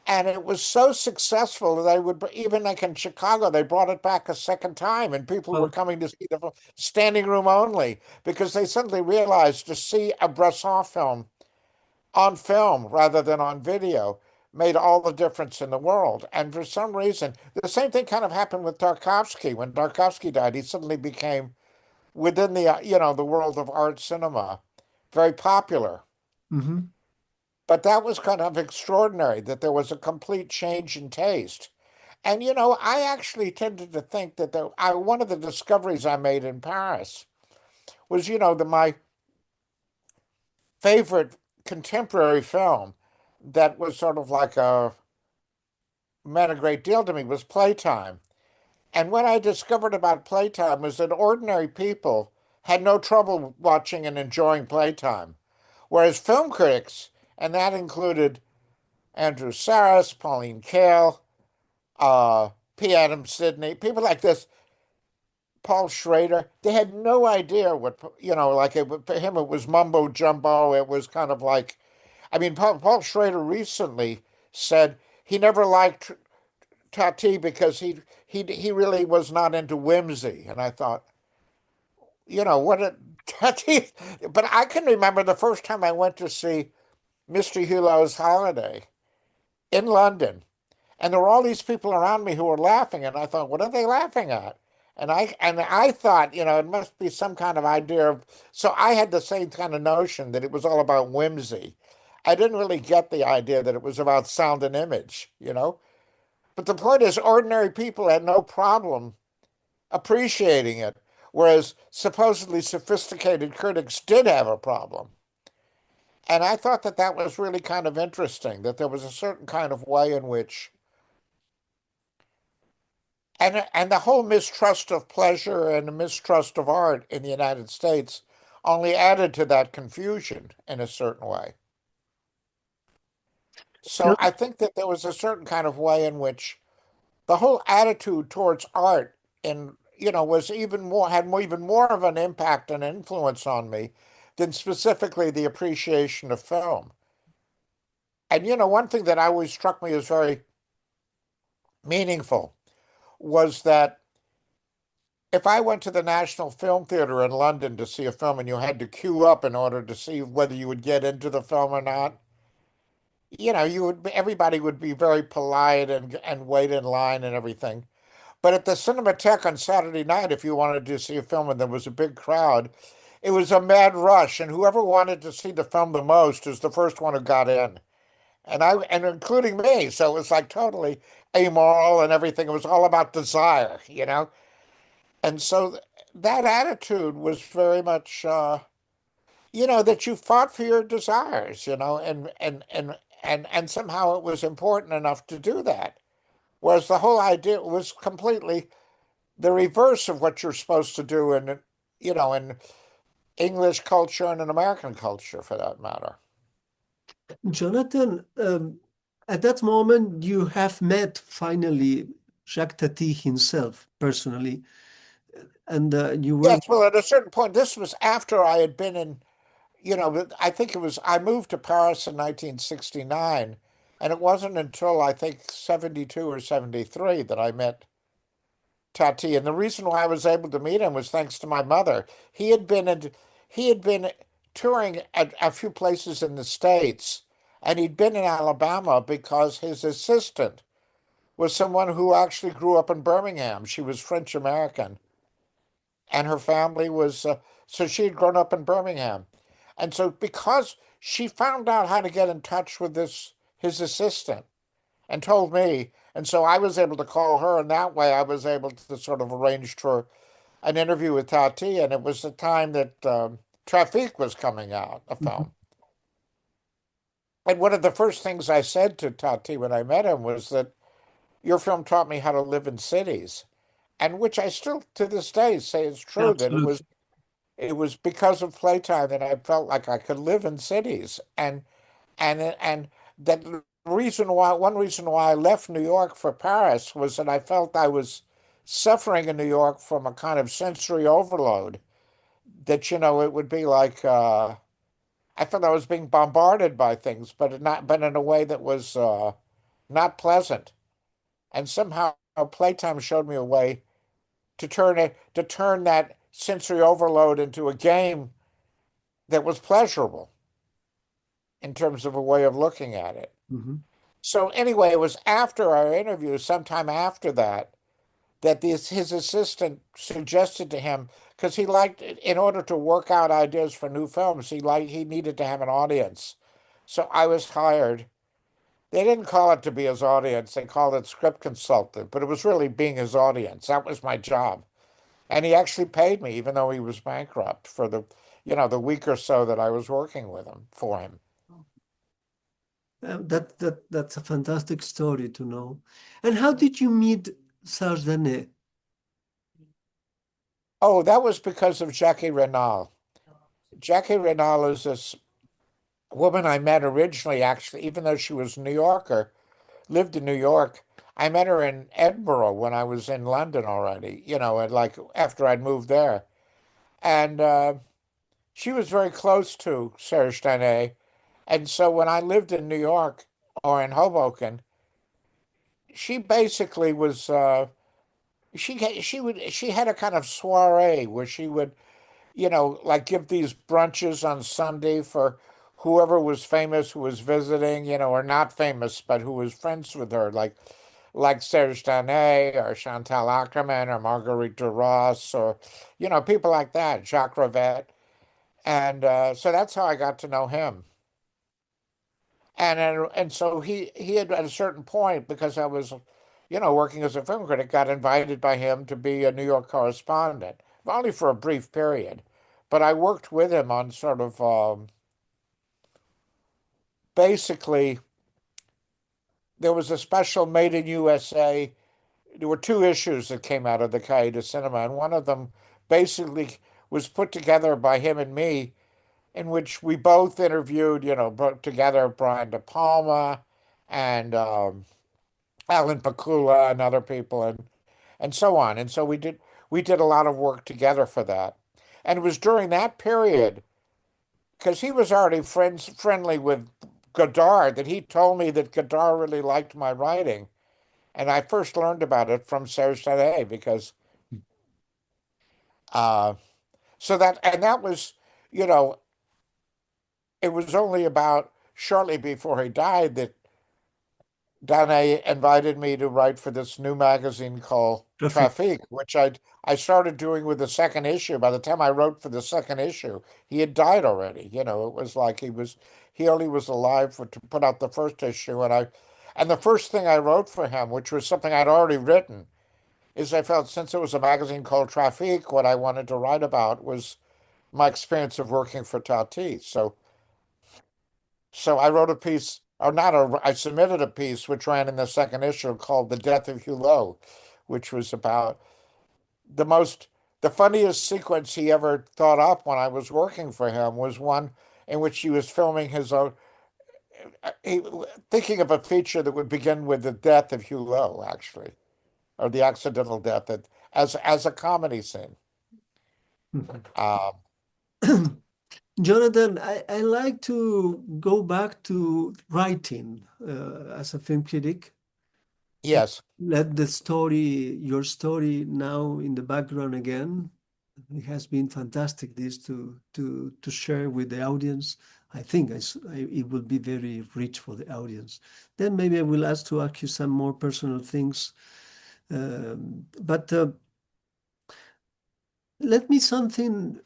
S2: And it was so successful that they would, even like in Chicago, they brought it back a second time, and people were
S1: Well,
S2: coming to see the film, standing room only, because they suddenly realized to see a Bresson film on film rather than on video made all the difference in the world. And for some reason, the same thing kind of happened with Tarkovsky. When Tarkovsky died, he suddenly became, within the, the world of art cinema, very popular.
S1: mhm.
S2: But that was kind of extraordinary that there was a complete change in taste. And I actually tended to think that one of the discoveries I made in Paris was, my favorite contemporary film that was sort of like meant a great deal to me was Playtime. And what I discovered about Playtime was that ordinary people had no trouble watching and enjoying Playtime, whereas film critics, and that included Andrew Saris, Pauline Kael, P. Adam Sidney, people like this, Paul Schrader, they had no idea what, like for him it was mumbo jumbo. It was kind of like, I mean, Paul Schrader recently said he never liked Tati because he really was not into whimsy. And I thought, what a Tati. But I can remember the first time I went to see Mr. Hulot's Holiday in London. And there were all these people around me who were laughing, and I thought, what are they laughing at? And I thought, it must be some kind of idea of. So I had the same kind of notion that it was all about whimsy. I didn't really get the idea that it was about sound and image. But the point is, ordinary people had no problem appreciating it, whereas supposedly sophisticated critics did have a problem. And I thought that that was really kind of interesting, that there was a certain kind of way in which and the whole mistrust of pleasure and the mistrust of art in the United States only added to that confusion in a certain way. So I think that there was a certain kind of way in which the whole attitude towards art was even more of an impact and influence on me than specifically the appreciation of film. And one thing that always struck me as very meaningful was that if I went to the National Film Theatre in London to see a film and you had to queue up in order to see whether you would get into the film or not, everybody would be very polite and wait in line and everything. But at the Cinematheque on Saturday night, if you wanted to see a film and there was a big crowd, it was a mad rush, and whoever wanted to see the film the most is the first one who got in. And including me, so it was like totally amoral and everything. It was all about desire. And so that attitude was very much, that you fought for your desires, and somehow it was important enough to do that. Whereas the whole idea was completely the reverse of what you're supposed to do in English culture and in American culture, for that matter.
S1: Jonathan, at that moment, you have met finally Jacques Tati himself personally, and you were
S2: Yes, well, at a certain point, this was after I had been in, I think I moved to Paris in 1969, and it wasn't until I think 72 or 73 that I met Tati. And the reason why I was able to meet him was thanks to my mother. He had been touring at a few places in the States, and he'd been in Alabama because his assistant was someone who actually grew up in Birmingham. She was French American, and her family was so she had grown up in Birmingham. And so because she found out how to get in touch with this his assistant and told me, and so I was able to call her, and that way I was able to sort of arrange for an interview with Tati, and it was the time that Traffic was coming out, a
S1: Mhm.
S2: film. And one of the first things I said to Tati when I met him was that your film taught me how to live in cities, and which I still to this day say is true, that
S1: Absolutely.
S2: it was because of playtime that I felt like I could live in cities. And that reason why one reason why I left New York for Paris was that I felt I was suffering in New York from a kind of sensory overload, that it would be like I felt I was being bombarded by things, but in a way that was not pleasant. And somehow playtime showed me a way to turn that sensory overload into a game that was pleasurable in terms of a way of looking at it.
S1: Mhm.
S2: So anyway, it was after our interview, sometime after that, that his assistant suggested to him, because he liked, in order to work out ideas for new films, he needed to have an audience. So I was hired. They didn't call it to be his audience; they called it script consultant, but it was really being his audience. That was my job, and he actually paid me, even though he was bankrupt, for the week or so that I was working with him for him.
S1: That's a fantastic story to know. And how did you meet Sardanet?
S2: Oh, that was because of Jackie Renal. Jackie Renal is this woman I met originally, actually, even though she was a New Yorker, lived in New York. I met her in Edinburgh when I was in London already, and like after I'd moved there. And she was very close to Serge Danet. And so when I lived in New York or in Hoboken, she basically was she had a kind of soiree where she would like give these brunches on Sunday for whoever was famous who was visiting, or not famous, but who was friends with her, like Serge Danet or Chantal Ackerman or Marguerite Duras or, people like that, Jacques Rivette. And so that's how I got to know him. And so he had at a certain point, because I was, working as a film critic, got invited by him to be a New York correspondent, only for a brief period. But I worked with him on sort of basically there was a special Made in USA. There were two issues that came out of the Cahiers de Cinema, and one of them basically was put together by him and me, in which we both interviewed, together Brian De Palma and Alan Pakula and other people, and so on. And so we did a lot of work together for that. And it was during that period, because he was already friendly with Godard, that he told me that Godard really liked my writing. And I first learned about it from Serge Tadet, because uh, that was, you know, it was only about shortly before he died that Dane invited me to write for this new magazine called
S1: Traffic.
S2: Trafic, which I started doing with the second issue. By the time I wrote for the second issue, he had died already. It was like he only was alive to put out the first issue, and the first thing I wrote for him, which was something I'd already written, is I felt, since it was a magazine called Trafic, what I wanted to write about was my experience of working for Tati. So I wrote a piece, or not I submitted a piece which ran in the second issue called "The Death of Hulot," which was about the most, the funniest sequence he ever thought up when I was working for him was one in which he was filming his own, he, thinking of a feature that would begin with the death of Hulot, actually, or the accidental death, as a comedy scene.
S1: Mhm.
S2: Um,
S1: Jonathan, I like to go back to writing as a film critic. Let,
S2: yes,
S1: let the story, your story now in the background again. It has been fantastic this to share with the audience. I think it will be very rich for the audience. Then maybe I will ask you some more personal things. But let me something.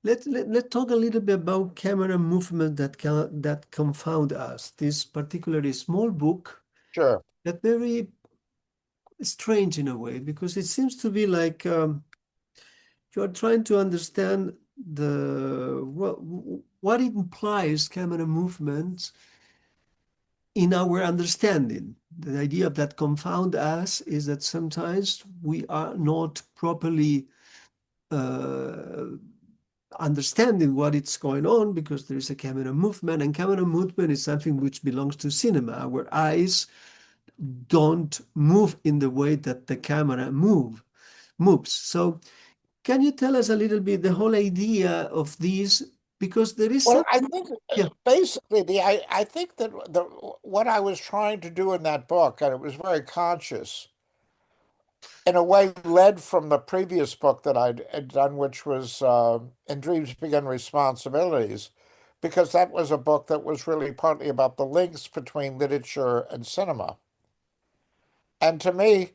S1: Let's talk a little bit about camera movement that confound us. This particularly small book,
S2: sure.
S1: that very strange in a way, because it seems to be like. you are trying to understand the what implies camera movements in our understanding. The idea that confound us is that sometimes we are not properly uh, understanding what is going on because there is a camera movement, and camera movement is something which belongs to cinema. Our eyes don't move in the way that the camera moves. So can you tell us a little bit the whole idea of this? Because there is
S2: Well, I
S1: something,
S2: think
S1: yeah.
S2: basically I think that what I was trying to do in that book, and it was very conscious, in a way led from the previous book that I'd had done, which was In Dreams Begin Responsibilities, because that was a book that was really partly about the links between literature and cinema. And to me,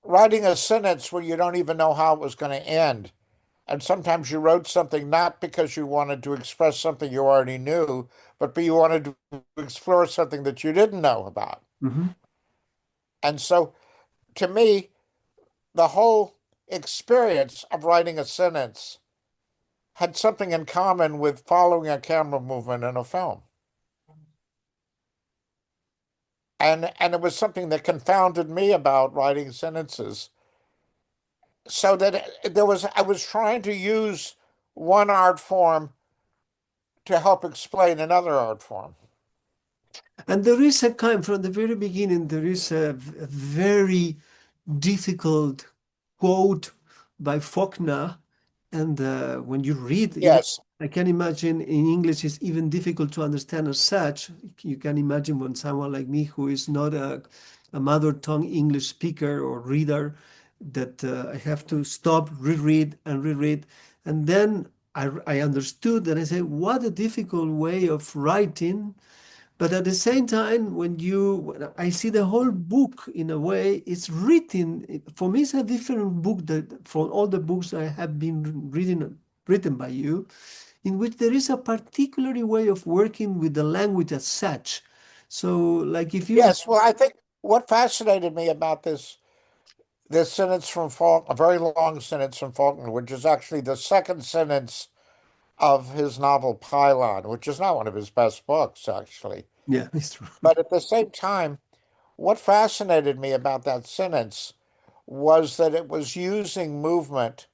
S2: writing a sentence where you don't even know how it was going to end, and sometimes you wrote something not because you wanted to express something you already knew, but you wanted to explore something that you didn't know about.
S1: Mhm.
S2: And so to me, the whole experience of writing a sentence had something in common with following a camera movement in a film. And it was something that confounded me about writing sentences. So that I was trying to use one art form to help explain another art form.
S1: And there is a kind, from the very beginning, there is a very difficult quote by Faulkner. And when you read, even
S2: Yes.
S1: I can imagine in English it's even difficult to understand as such. You can imagine when someone like me, who is not a mother tongue English speaker or reader, that I have to stop, reread, and reread. And then I understood and I said, what a difficult way of writing. But at the same time, when I see the whole book in a way, it's written, for me, it's a different book that from all the books I have been written by you, in which there is a particular way of working with the language as such. So, like if you,
S2: Yes. Well, I think what fascinated me about this sentence from Faulkner, a very long sentence from Faulkner, which is actually the second sentence of his novel Pylon, which is not one of his best books, actually.
S1: yeah, it's true.
S2: But at the same time, what fascinated me about that sentence was that it was using movement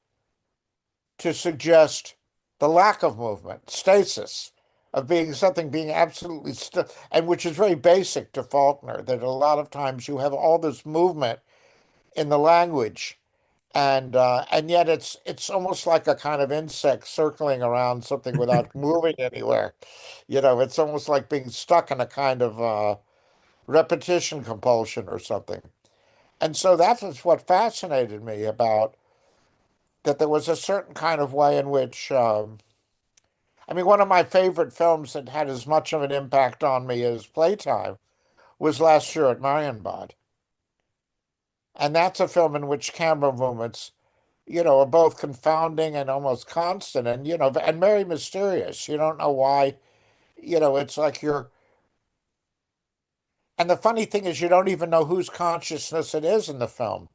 S2: to suggest the lack of movement, stasis, of being something being absolutely still, and which is very basic to Faulkner, that a lot of times you have all this movement in the language, and yet it's almost like a kind of insect circling around something without moving anywhere. You know, it's almost like being stuck in a kind of repetition compulsion or something. And so that was what fascinated me about that there was a certain kind of way in which, I mean, one of my favorite films that had as much of an impact on me as Playtime was Last Year at Marienbad. And that's a film in which camera movements, are both confounding and almost constant and, and very mysterious. You don't know why, it's like and the funny thing is, you don't even know whose consciousness it is in the film.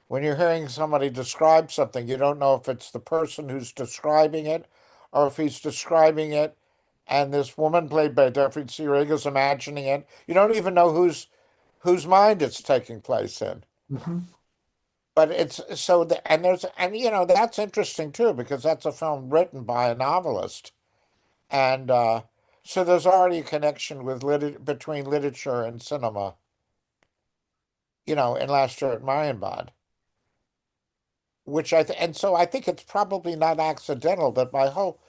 S2: When you're hearing somebody describe something, you don't know if it's the person who's describing it or if he's describing it and this woman played by Jeffrey Seerig is imagining it. You don't even know whose mind it's taking place in.
S1: Mhm.
S2: But it's so the, and there's and that's interesting too because that's a film written by a novelist and so there's already a connection with between literature and cinema, in Last Year at Marienbad. And so I think it's probably not accidental that my whole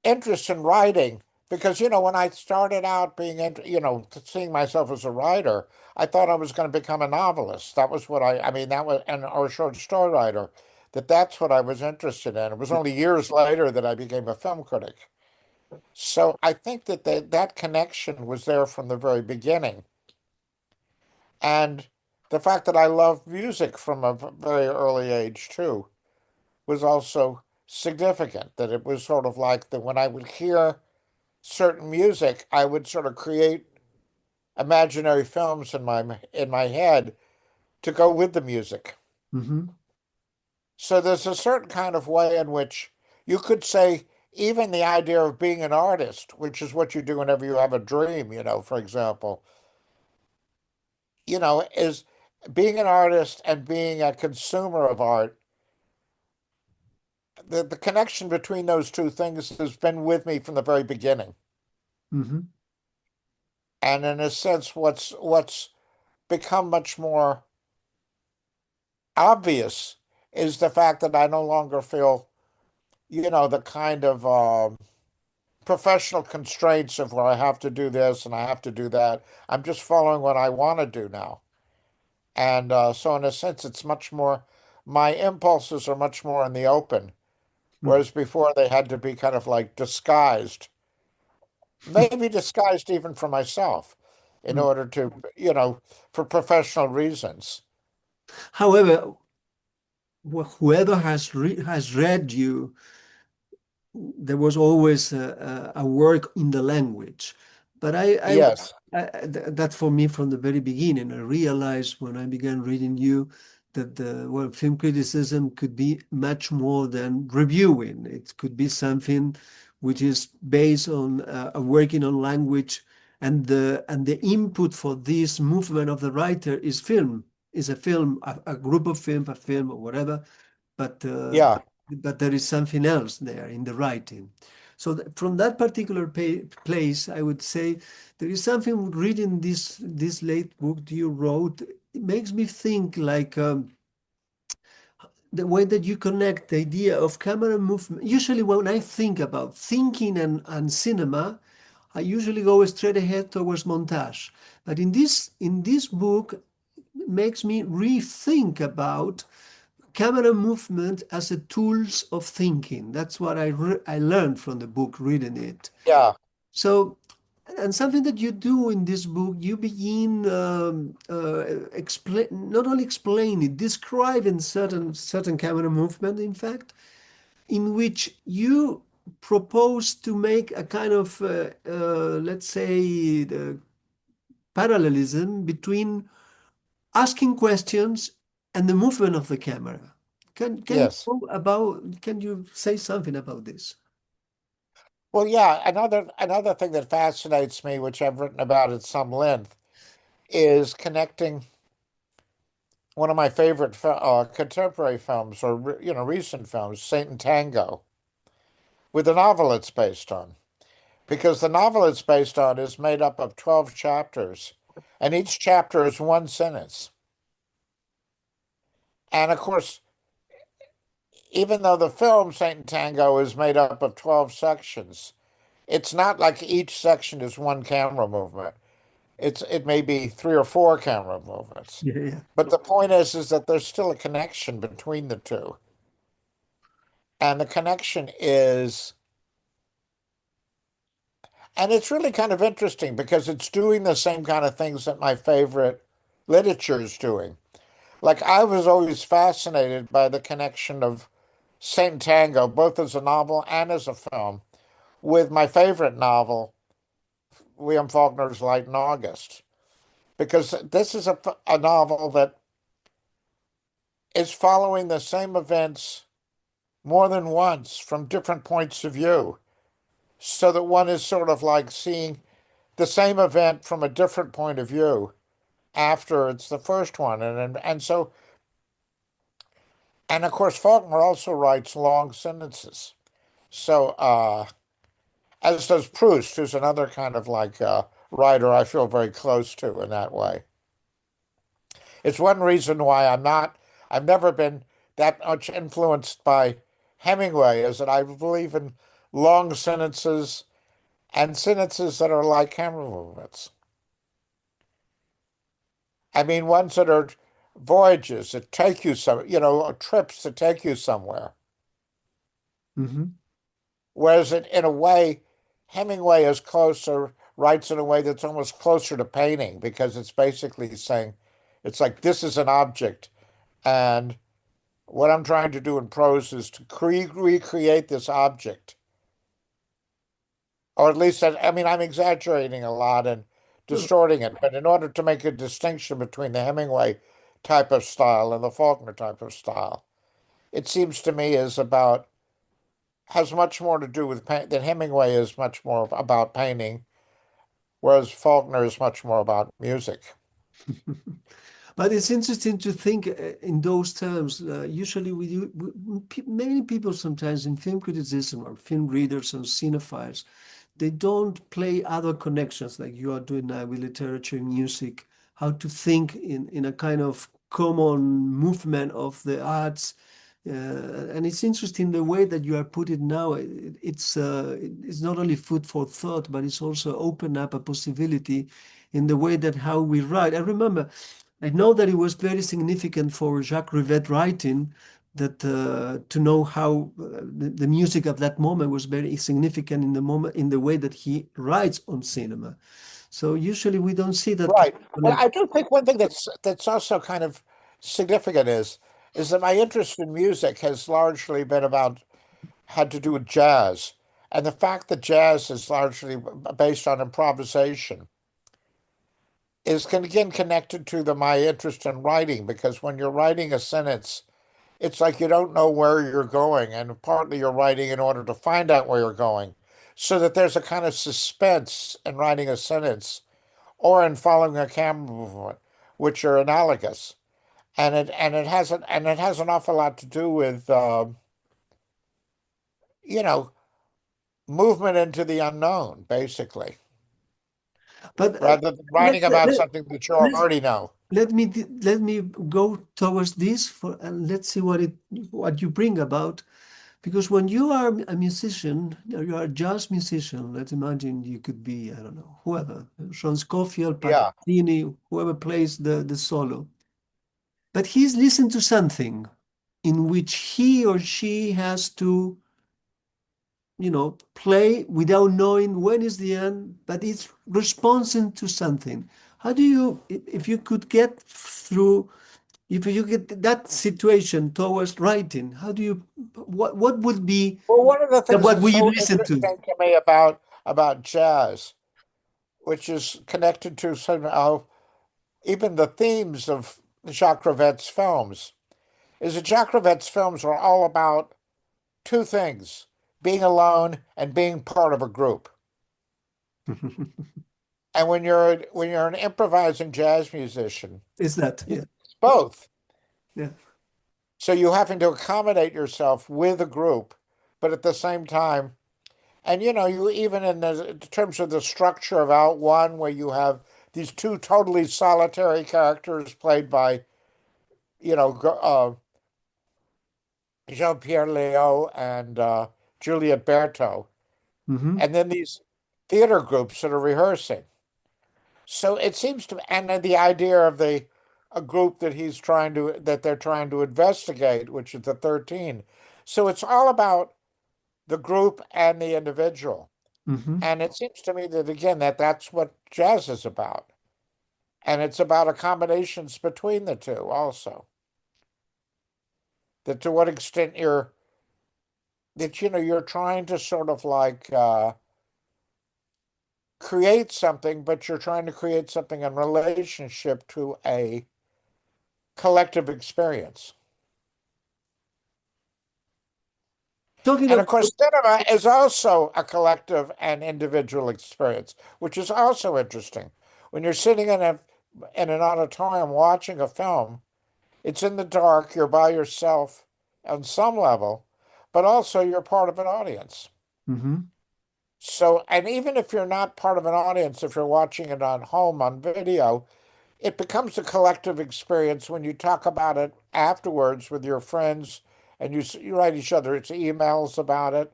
S2: interest in writing, because when I started out seeing myself as a writer, I thought I was going to become a novelist. That was what I mean, that was and or a short story writer. That's what I was interested in. It was only years later that I became a film critic. So I think that connection was there from the very beginning. And the fact that I loved music from a very early age too was also significant. That it was sort of like that when I would hear certain music, I would sort of create imaginary films in my head to go with the music.
S1: Mhm.
S2: So there's a certain kind of way in which you could say even the idea of being an artist, which is what you do whenever you have a dream, for example, is being an artist and being a consumer of art. The connection between those two things has been with me from the very beginning.
S1: Hmm.
S2: And in a sense, what's become much more obvious is the fact that I no longer feel, the kind of professional constraints of where I have to do this and I have to do that. I'm just following what I want to do now. And so, in a sense, it's much more, my impulses are much more in the open, whereas before they had to be kind of like disguised, maybe disguised even for myself in order to, for professional reasons.
S1: However, whoever has read you, there was always a work in the language. But
S2: Yes.
S1: that for me from the very beginning, I realized when I began reading you that film criticism could be much more than reviewing. It could be something which is based on working on language, and the input for this movement of the writer is film, is a film, a group of film, a film or whatever, but uh,
S2: Yeah.
S1: but there is something else there in the writing. So from that particular place, I would say there is something reading this late book you wrote. It makes me think like the way that you connect the idea of camera movement. Usually, when I think about thinking and cinema, I usually go straight ahead towards montage. But in this book, it makes me rethink about camera movement as a tools of thinking. That's what I learned from the book reading it.
S2: Yeah.
S1: So, and something that you do in this book, you begin explain, not only explain it, describing certain camera movement, in fact, in which you propose to make a kind of let's say the parallelism between asking questions and the movement of the camera.
S2: Yes.
S1: Can you say something about this?
S2: Well, yeah, another thing that fascinates me, which I've written about at some length, is connecting one of my favorite contemporary films, or recent films, Saint and Tango, with the novel it's based on. Because the novel it's based on is made up of 12 chapters, and each chapter is one sentence. And of course, even though the film Saint and Tango is made up of 12 sections, it's not like each section is one camera movement. It may be three or four camera movements.
S1: Yeah, yeah.
S2: But the point is that there's still a connection between the two. And the connection is, and it's really kind of interesting because it's doing the same kind of things that my favorite literature is doing. Like I was always fascinated by the connection of Saint Tango, both as a novel and as a film, with my favorite novel, William Faulkner's Light in August, because this is a novel that is following the same events more than once from different points of view, so that one is sort of like seeing the same event from a different point of view after it's the first one. And of course, Faulkner also writes long sentences. So, as does Proust, who's another kind of like writer I feel very close to in that way. It's one reason why I've never been that much influenced by Hemingway, is that I believe in long sentences and sentences that are like camera movements. I mean, ones that are voyages that take you or trips that take you somewhere.
S1: Hmm.
S2: Whereas in a way, Hemingway is closer, writes in a way that's almost closer to painting because it's basically saying, it's like this is an object. And what I'm trying to do in prose is to recreate this object. Or at least, I mean, I'm exaggerating a lot and distorting it, but in order to make a distinction between the Hemingway type of style and the Faulkner type of style. it seems to me, has much more to do with paint than Hemingway is much more about painting, whereas Faulkner is much more about music.
S1: But it's interesting to think in those terms. Usually, many people sometimes in film criticism or film readers and cinephiles, they don't play other connections like you are doing now with literature and music, how to think in a kind of common movement of the arts. And it's interesting the way that you are put it now. It's not only food for thought, but it's also open up a possibility in the way that how we write. I know that it was very significant for Jacques Rivette writing that to know how the music of that moment was very significant in the moment in the way that he writes on cinema. So usually we don't see that kind
S2: Right.
S1: of
S2: Well,
S1: connection.
S2: I do think one thing that's also kind of significant is that my interest in music has largely been about had to do with jazz. And the fact that jazz is largely based on improvisation is again connected to my interest in writing, because when you're writing a sentence, it's like you don't know where you're going, and partly you're writing in order to find out where you're going. So that there's a kind of suspense in writing a sentence or in following a camera movement, which are analogous. And it has an awful lot to do with you know movement into the unknown, basically,
S1: But
S2: rather than
S1: let,
S2: writing
S1: let,
S2: about
S1: let,
S2: something that you
S1: let,
S2: already know.
S1: let me go towards this for and let's see what you bring about. Because when you are a musician, you are a jazz musician, let's imagine you could be, I don't know, whoever, Sean Scofield,
S2: Yeah.
S1: Paganini, whoever plays the solo. But he's listened to something in which he or she has to, play without knowing when is the end, but it's responding to something. How do you, if you could get through, if you get that situation towards writing, how do you, what would be
S2: Well, one of the things
S1: what
S2: that's
S1: will you
S2: so
S1: listen to?
S2: interesting to me about jazz, which is connected to somehow even the themes of Jacques Rivette's films, is that Jacques Rivette's films are all about two things: being alone and being part of a group. And when you're an improvising jazz musician,
S1: Is that, yeah,
S2: it's both.
S1: yeah.
S2: So you having to accommodate yourself with a group, but at the same time, and you even in terms of the structure of Out One, where you have these two totally solitary characters played by, Jean-Pierre Léaud and Juliette Berthaud,
S1: Hmm.
S2: and then these theater groups that are rehearsing. So it seems to, and then the idea of a group that they're trying to investigate, which is the 13. So it's all about the group and the individual.
S1: Hmm.
S2: And it seems to me that again that's what jazz is about. And it's about accommodations between the two also. That to what extent you're trying to sort of like create something, but you're trying to create something in relationship to a collective experience.
S1: Talking
S2: And of
S1: about,
S2: course, cinema is also a collective and individual experience, which is also interesting. When you're sitting in an auditorium watching a film, it's in the dark, you're by yourself on some level, but also you're part of an audience.
S1: hmm
S2: So, and even if you're not part of an audience, if you're watching it on home on video, it becomes a collective experience when you talk about it afterwards with your friends and you write each other it's emails about it.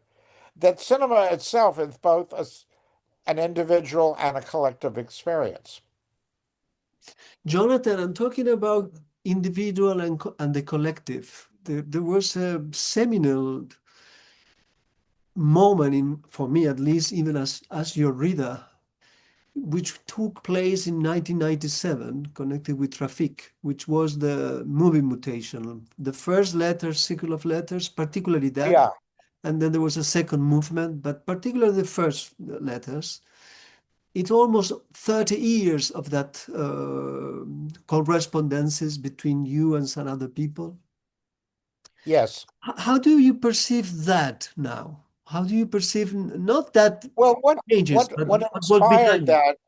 S2: That cinema itself is both an individual and a collective experience.
S1: Jonathan, I'm talking about individual and the collective. There was a seminal moment for me at least, even as your reader, which took place in 1997, connected with Traffic, which was the movie Mutation. The first letter, sequel of letters, particularly that,
S2: Yeah.
S1: and then there was a second movement, but particularly the first letters. It's almost 30 years of that correspondences between you and some other people.
S2: Yes.
S1: How do you perceive that now? How do you perceive not that
S2: Well,
S1: changes, but
S2: what
S1: what was behind it?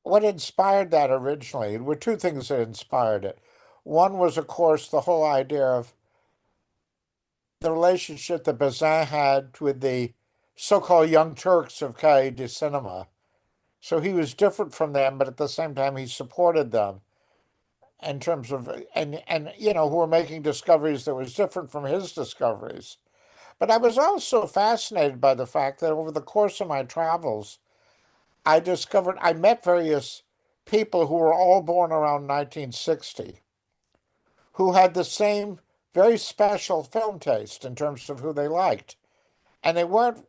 S2: what inspired that originally, there were two things that inspired it. One was, of course, the whole idea of the relationship that Bazin had with the so-called Young Turks of Cahiers du Cinema. So he was different from them, but at the same time he supported them in terms of and who were making discoveries that was different from his discoveries. But I was also fascinated by the fact that over the course of my travels, I met various people who were all born around 1960 who had the same very special film taste in terms of who they liked. And they weren't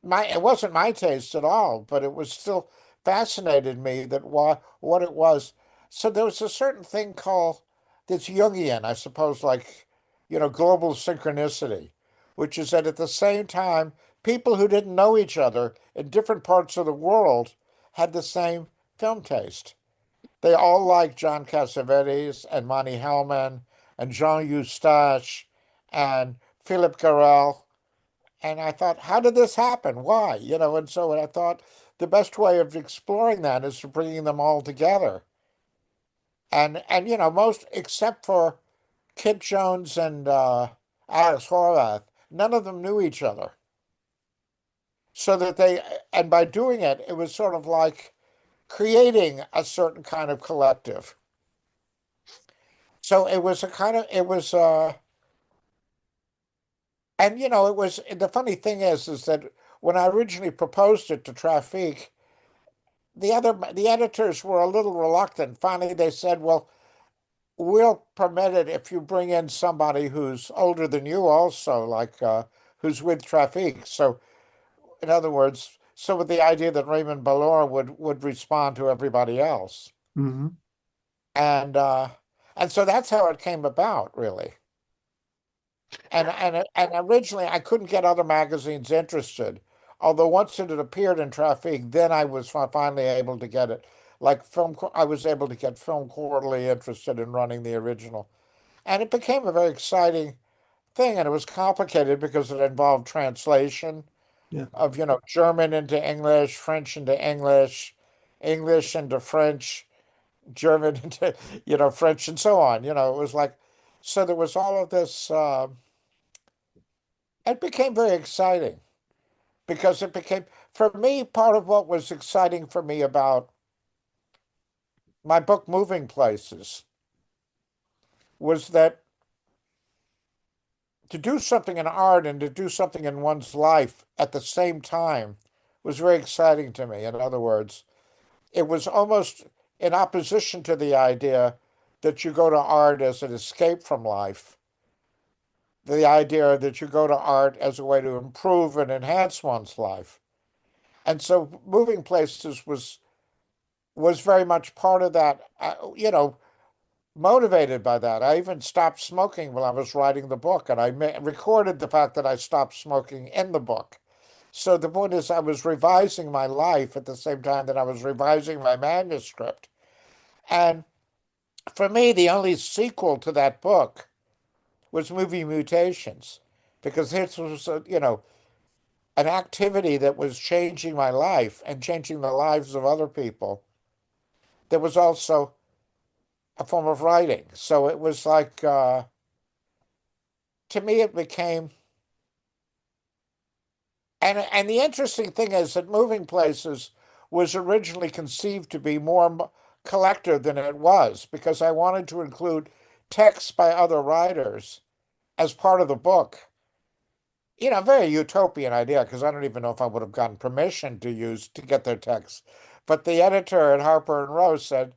S2: it wasn't my taste at all, but it was still fascinated me that what it was. So there was a certain thing called that's Jungian, I suppose, like global synchronicity, which is that at the same time, people who didn't know each other in different parts of the world had the same film taste. They all liked John Cassavetes and Monty Hellman and Jean Eustache and Philip Garel, and I thought, how did this happen? Why? And so I thought the best way of exploring that is to bringing them all together. And most except for Kit Jones and Alex Horvath, none of them knew each other. So that and by doing it, it was sort of like creating a certain kind of collective. So it was a kind of, it was, and it was, the funny thing is that when I originally proposed it to Traffic, the editors were a little reluctant. Finally, they said, "Well, we'll permit it if you bring in somebody who's older than you, also, like who's with Traffic." So, in other words, so with the idea that Raymond Ballor would respond to everybody else,
S1: Mhm.
S2: and uh, and so that's how it came about, really. And originally, I couldn't get other magazines interested. Although once it had appeared in Traffic, then I was finally able to get it. Like I was able to get Film Quarterly interested in running the original, and it became a very exciting thing. And it was complicated because it involved translation
S1: Yeah.
S2: of German into English, French into English, English into French, German into French, and so on. It was like so there was all of this. It became very exciting because it became, for me, part of what was exciting for me about my book, Moving Places, was that to do something in art and to do something in one's life at the same time was very exciting to me. In other words, it was almost in opposition to the idea that you go to art as an escape from life, the idea that you go to art as a way to improve and enhance one's life. And so Moving Places was very much part of that, motivated by that. I even stopped smoking while I was writing the book, and I recorded the fact that I stopped smoking in the book. So the point is, I was revising my life at the same time that I was revising my manuscript. And for me, the only sequel to that book was movie Mutations, because this was, an activity that was changing my life and changing the lives of other people. There was also a form of writing. So it was like, to me, it became, and the interesting thing is that Moving Places was originally conceived to be more collective than it was because I wanted to include texts by other writers as part of the book. Very utopian idea because I don't even know if I would have gotten permission to get their texts. But the editor at Harper and Row said,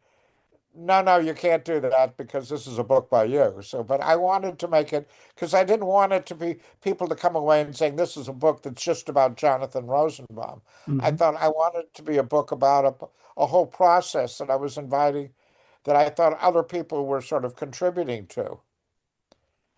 S2: no, no, you can't do that because this is a book by you. So, but I wanted to make it because I didn't want it to be people to come away and saying this is a book that's just about Jonathan Rosenbaum. I
S1: Mhm.
S2: thought I wanted it to be a book about a whole process that I was inviting, that I thought other people were sort of contributing to.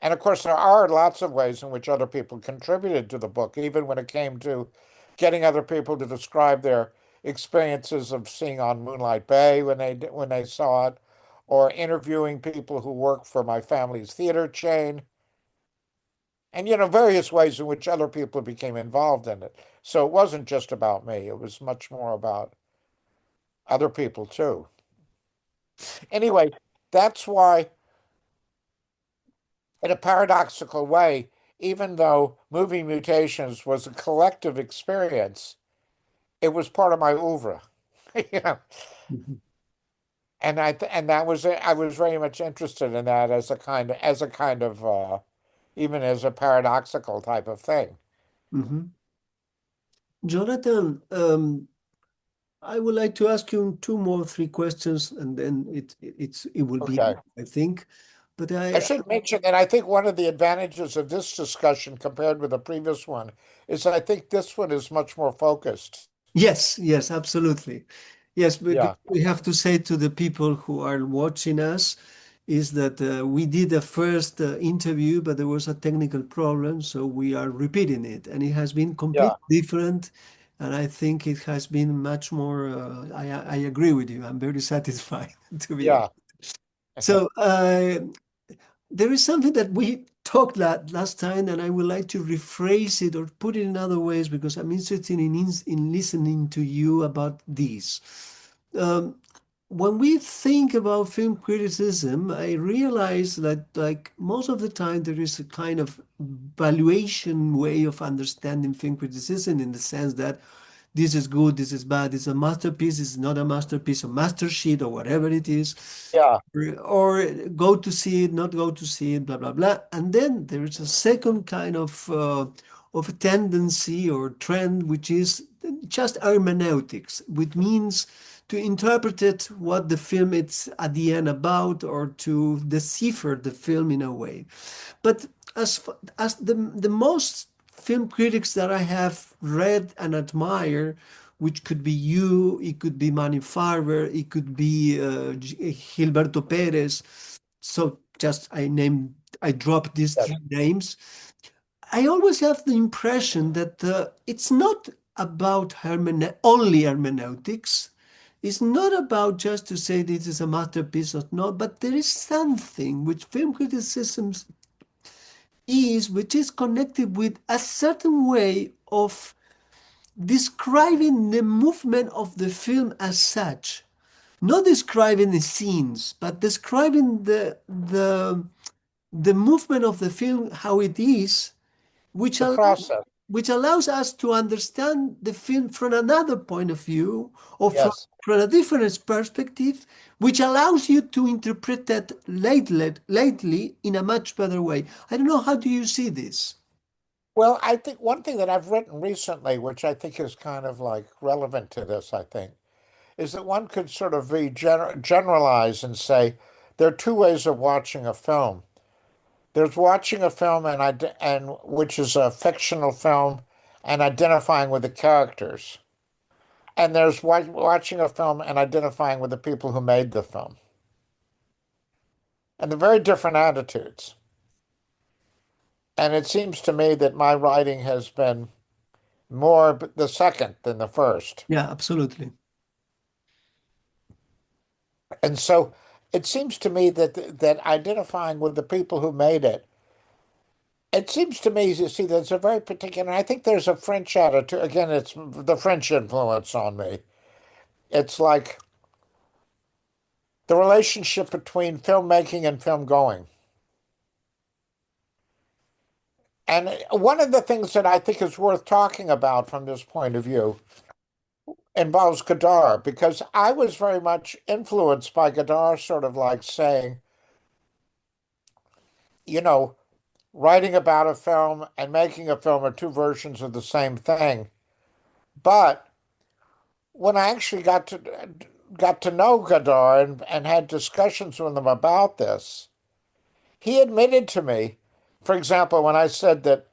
S2: And of course, there are lots of ways in which other people contributed to the book, even when it came to getting other people to describe their experiences of seeing on Moonlight Bay when they saw it, or interviewing people who work for my family's theater chain. and various ways in which other people became involved in it. So it wasn't just about me. It was much more about other people too. Anyway, that's why, in a paradoxical way, even though movie Mutations was a collective experience, it was part of my oeuvre. you know,
S1: Mhm.
S2: and that was it. I was very much interested in that as a kind of even as a paradoxical type of thing.
S1: Mhm. Jonathan, I would like to ask you two more, three questions, and then it will be,
S2: Okay.
S1: I think. But
S2: I should mention that I think one of the advantages of this discussion compared with the previous one is I think this one is much more focused.
S1: yes, yes, absolutely. Yes, but
S2: Yeah,
S1: we have to say to the people who are watching us is that we did a first interview, but there was a technical problem, so we are repeating it, and it has been
S2: yeah,
S1: completely different. And I think it has been much more. I agree with you. I'm very satisfied, to be honest.
S2: yeah.
S1: So there is something that we talked last time, and I would like to rephrase it or put it in other ways because I'm interested in listening to you about this. Um, when we think about film criticism, I realize that, like most of the time, there is a kind of valuation way of understanding film criticism in the sense that this is good, this is bad, this is a masterpiece, this is not a masterpiece, a master sheet, or whatever it is,
S2: Yeah,
S1: or go to see it, not go to see it, blah blah blah. And then there is a second kind of a tendency or trend, which is just hermeneutics, which means to interpret it what the film it's at the end about, or to decipher the film in a way. But as the most film critics that I have read and admire, which could be you, it could be Manny Farber, it could be Gilberto Perez. So just I dropped these
S2: yes.
S1: three names. I always have the impression that it's not about only hermeneutics. It's not about just to say this is a masterpiece or not, but there is something which film criticism which is connected with a certain way of describing the movement of the film as such, not describing the scenes, but describing the movement of the film, how it is, which
S2: The
S1: allows
S2: process.
S1: which allows us to understand the film from another point of view, or
S2: Yes.
S1: from a different perspective, which allows you to interpret that lately in a much better way. I don't know, how do you see this?
S2: Well, I think one thing that I've written recently, which I think is kind of like relevant to this, I think, is that one could sort of generalize and say there are two ways of watching a film. There's watching a film and which is a fictional film and identifying with the characters. And there's watching a film and identifying with the people who made the film. And they're very different attitudes. And it seems to me that my writing has been more the second than the first.
S1: Yeah, absolutely.
S2: And so it seems to me that identifying with the people who made it seems to me, you see, there's a very particular, and I think there's a French attitude. Again, it's the French influence on me. It's like the relationship between filmmaking and film going. And one of the things that I think is worth talking about from this point of view involves Godard, because I was very much influenced by Godard, sort of like saying, you know, writing about a film and making a film are two versions of the same thing. But when I actually got to know Godard and had discussions with him about this, he admitted to me, for example, when I said that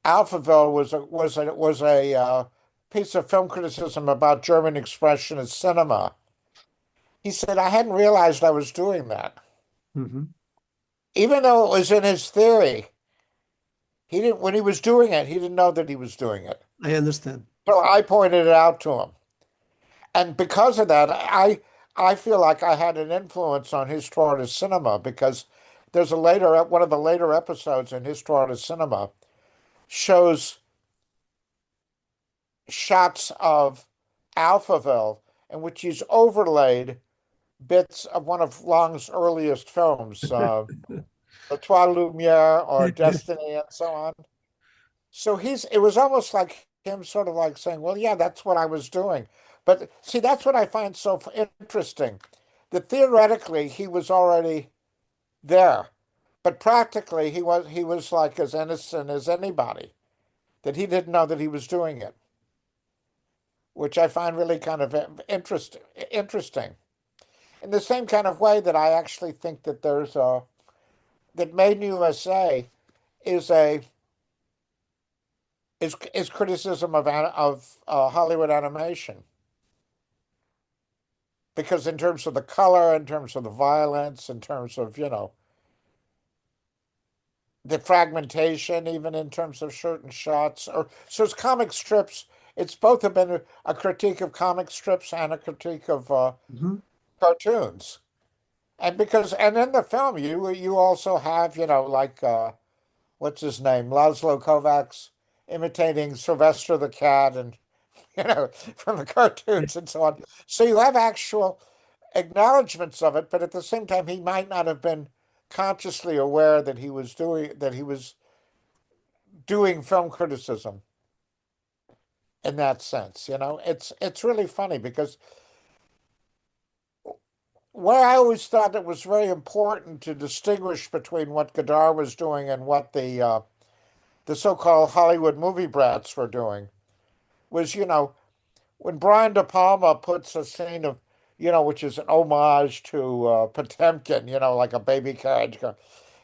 S2: Alphaville was a piece of film criticism about German expressionist cinema. He said I hadn't realized I was doing that,
S1: Mhm.
S2: even though it was in his theory. He didn't when he was doing it. He didn't know that he was doing it.
S1: I understand.
S2: So I pointed it out to him, and because of that, I feel like I had an influence on his toward his cinema because there's a later one of the later episodes in Histoire de Cinema shows shots of Alphaville in which he's overlaid bits of one of Long's earliest films, The Trois Lumières or Destiny and so on. So it was almost like him sort of like saying, well, yeah, that's what I was doing. But see, that's what I find so interesting, that theoretically he was already there, but practically he was like as innocent as anybody, that he didn't know that he was doing it, which I find really kind of interesting. In the same kind of way that I actually think that that Made in USA is a is criticism of Hollywood animation, because in terms of the color, in terms of the violence, in terms of the fragmentation, even in terms of certain shots, or so it's comic strips. It's both have been a critique of comic strips and a critique of
S1: Mhm.
S2: cartoons. And in the film you also have like what's his name, Laszlo Kovacs imitating Sylvester the cat, and from the
S1: Yeah.
S2: cartoons and so on. So you have actual acknowledgments of it, but at the same time he might not have been consciously aware that he was doing film criticism in that sense. It's really funny because where I always thought it was very important to distinguish between what Godard was doing and what the so-called Hollywood movie brats were doing was, when Brian De Palma puts a scene of, which is an homage to Potemkin, like a baby carriage,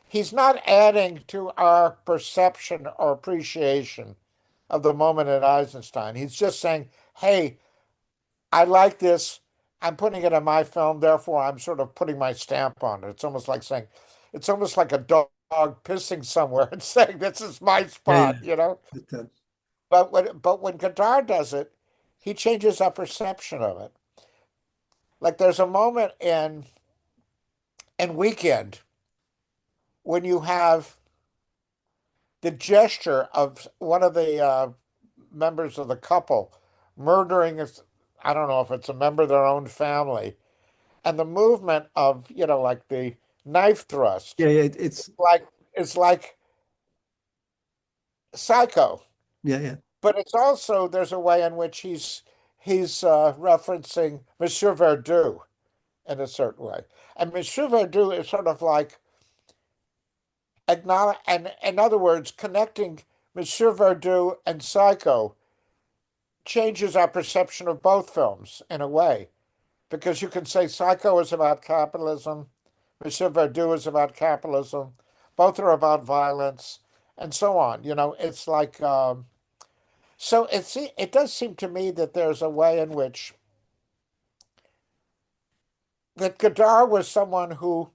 S2: he's not adding to our perception or appreciation of the moment at Eisenstein. He's just saying, hey, I like this. I'm putting it in my film, therefore I'm sort of putting my stamp on it. It's almost like a dog pissing somewhere and saying, this is my
S1: Yeah,
S2: spot,
S1: yeah.
S2: But when Godard does it, he changes our perception of it. Like there's a moment in Weekend when you have the gesture of one of the members of the couple murdering I don't know if it's a member of their own family, and the movement of like the knife thrust,
S1: Yeah, yeah,
S2: it's like Psycho,
S1: yeah, yeah.
S2: but it's also there's a way in which he's referencing Monsieur Verdoux in a certain way, and Monsieur Verdoux is sort of like acknowledge, and in other words, connecting Monsieur Verdoux and Psycho changes our perception of both films in a way, because you can say Psycho is about capitalism, Monsieur Verdoux is about capitalism, both are about violence, and so on. It's like so. It does seem to me that there's a way in which that Godard was someone who,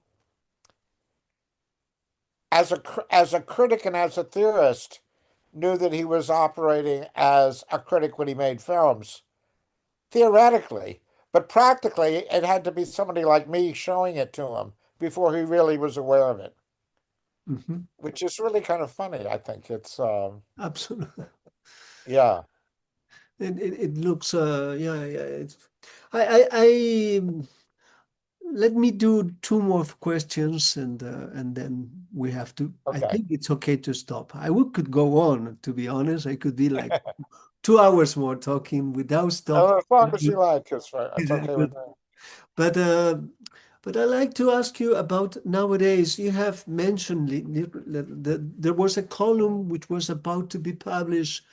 S2: as a critic and as a theorist, knew that he was operating as a critic when he made films, theoretically, but practically it had to be somebody like me showing it to him before he really was aware of it,
S1: Hmm.
S2: which is really kind of funny. I think it's
S1: Absolutely.
S2: yeah.
S1: It looks yeah, yeah. I let me do two more questions, and then we have to. I
S2: Okay.
S1: think it's okay to stop. Could go on, to be honest. I could be like 2 hours more talking without stopping.
S2: As long as you like, it's okay
S1: But
S2: with me.
S1: but uh, but I like to ask you about nowadays. You have mentioned there was a column which was about to be published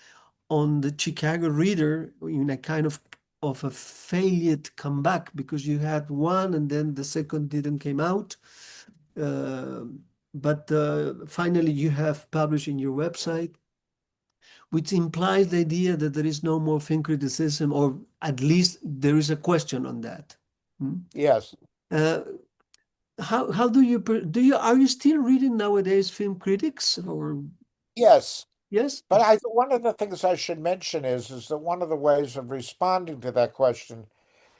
S1: on the Chicago Reader in a kind of a failed comeback, because you had one and then the second didn't came out. Uh, but finally you have published in your website, which implies the idea that there is no more film criticism, or at least there is a question on that. Hmm?
S2: Yes,
S1: Uh, how do you are you still reading nowadays film critics, or
S2: yes.
S1: yes?
S2: But one of the things I should mention is that one of the ways of responding to that question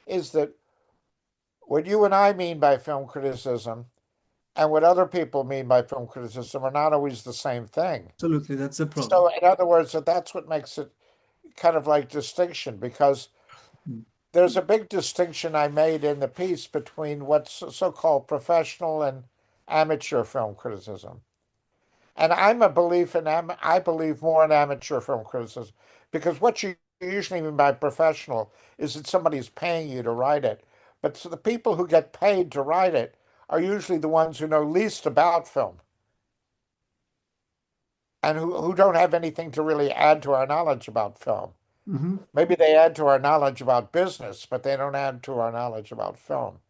S2: is that what you and I mean by film criticism and what other people mean by film criticism are not always the same thing.
S1: Absolutely, that's the problem.
S2: So, in other words, that's what makes it kind of like distinction, because
S1: Mm.
S2: there's a big distinction I made in the piece between what's so-called professional and amateur film criticism. And I'm a belief in I believe more in amateur film criticism, because what you usually mean by professional is that somebody's paying you to write it. But so the people who get paid to write it are usually the ones who know least about film and who don't have anything to really add to our knowledge about film.
S1: Mhm.
S2: Maybe they add to our knowledge about business, but they don't add to our knowledge about film.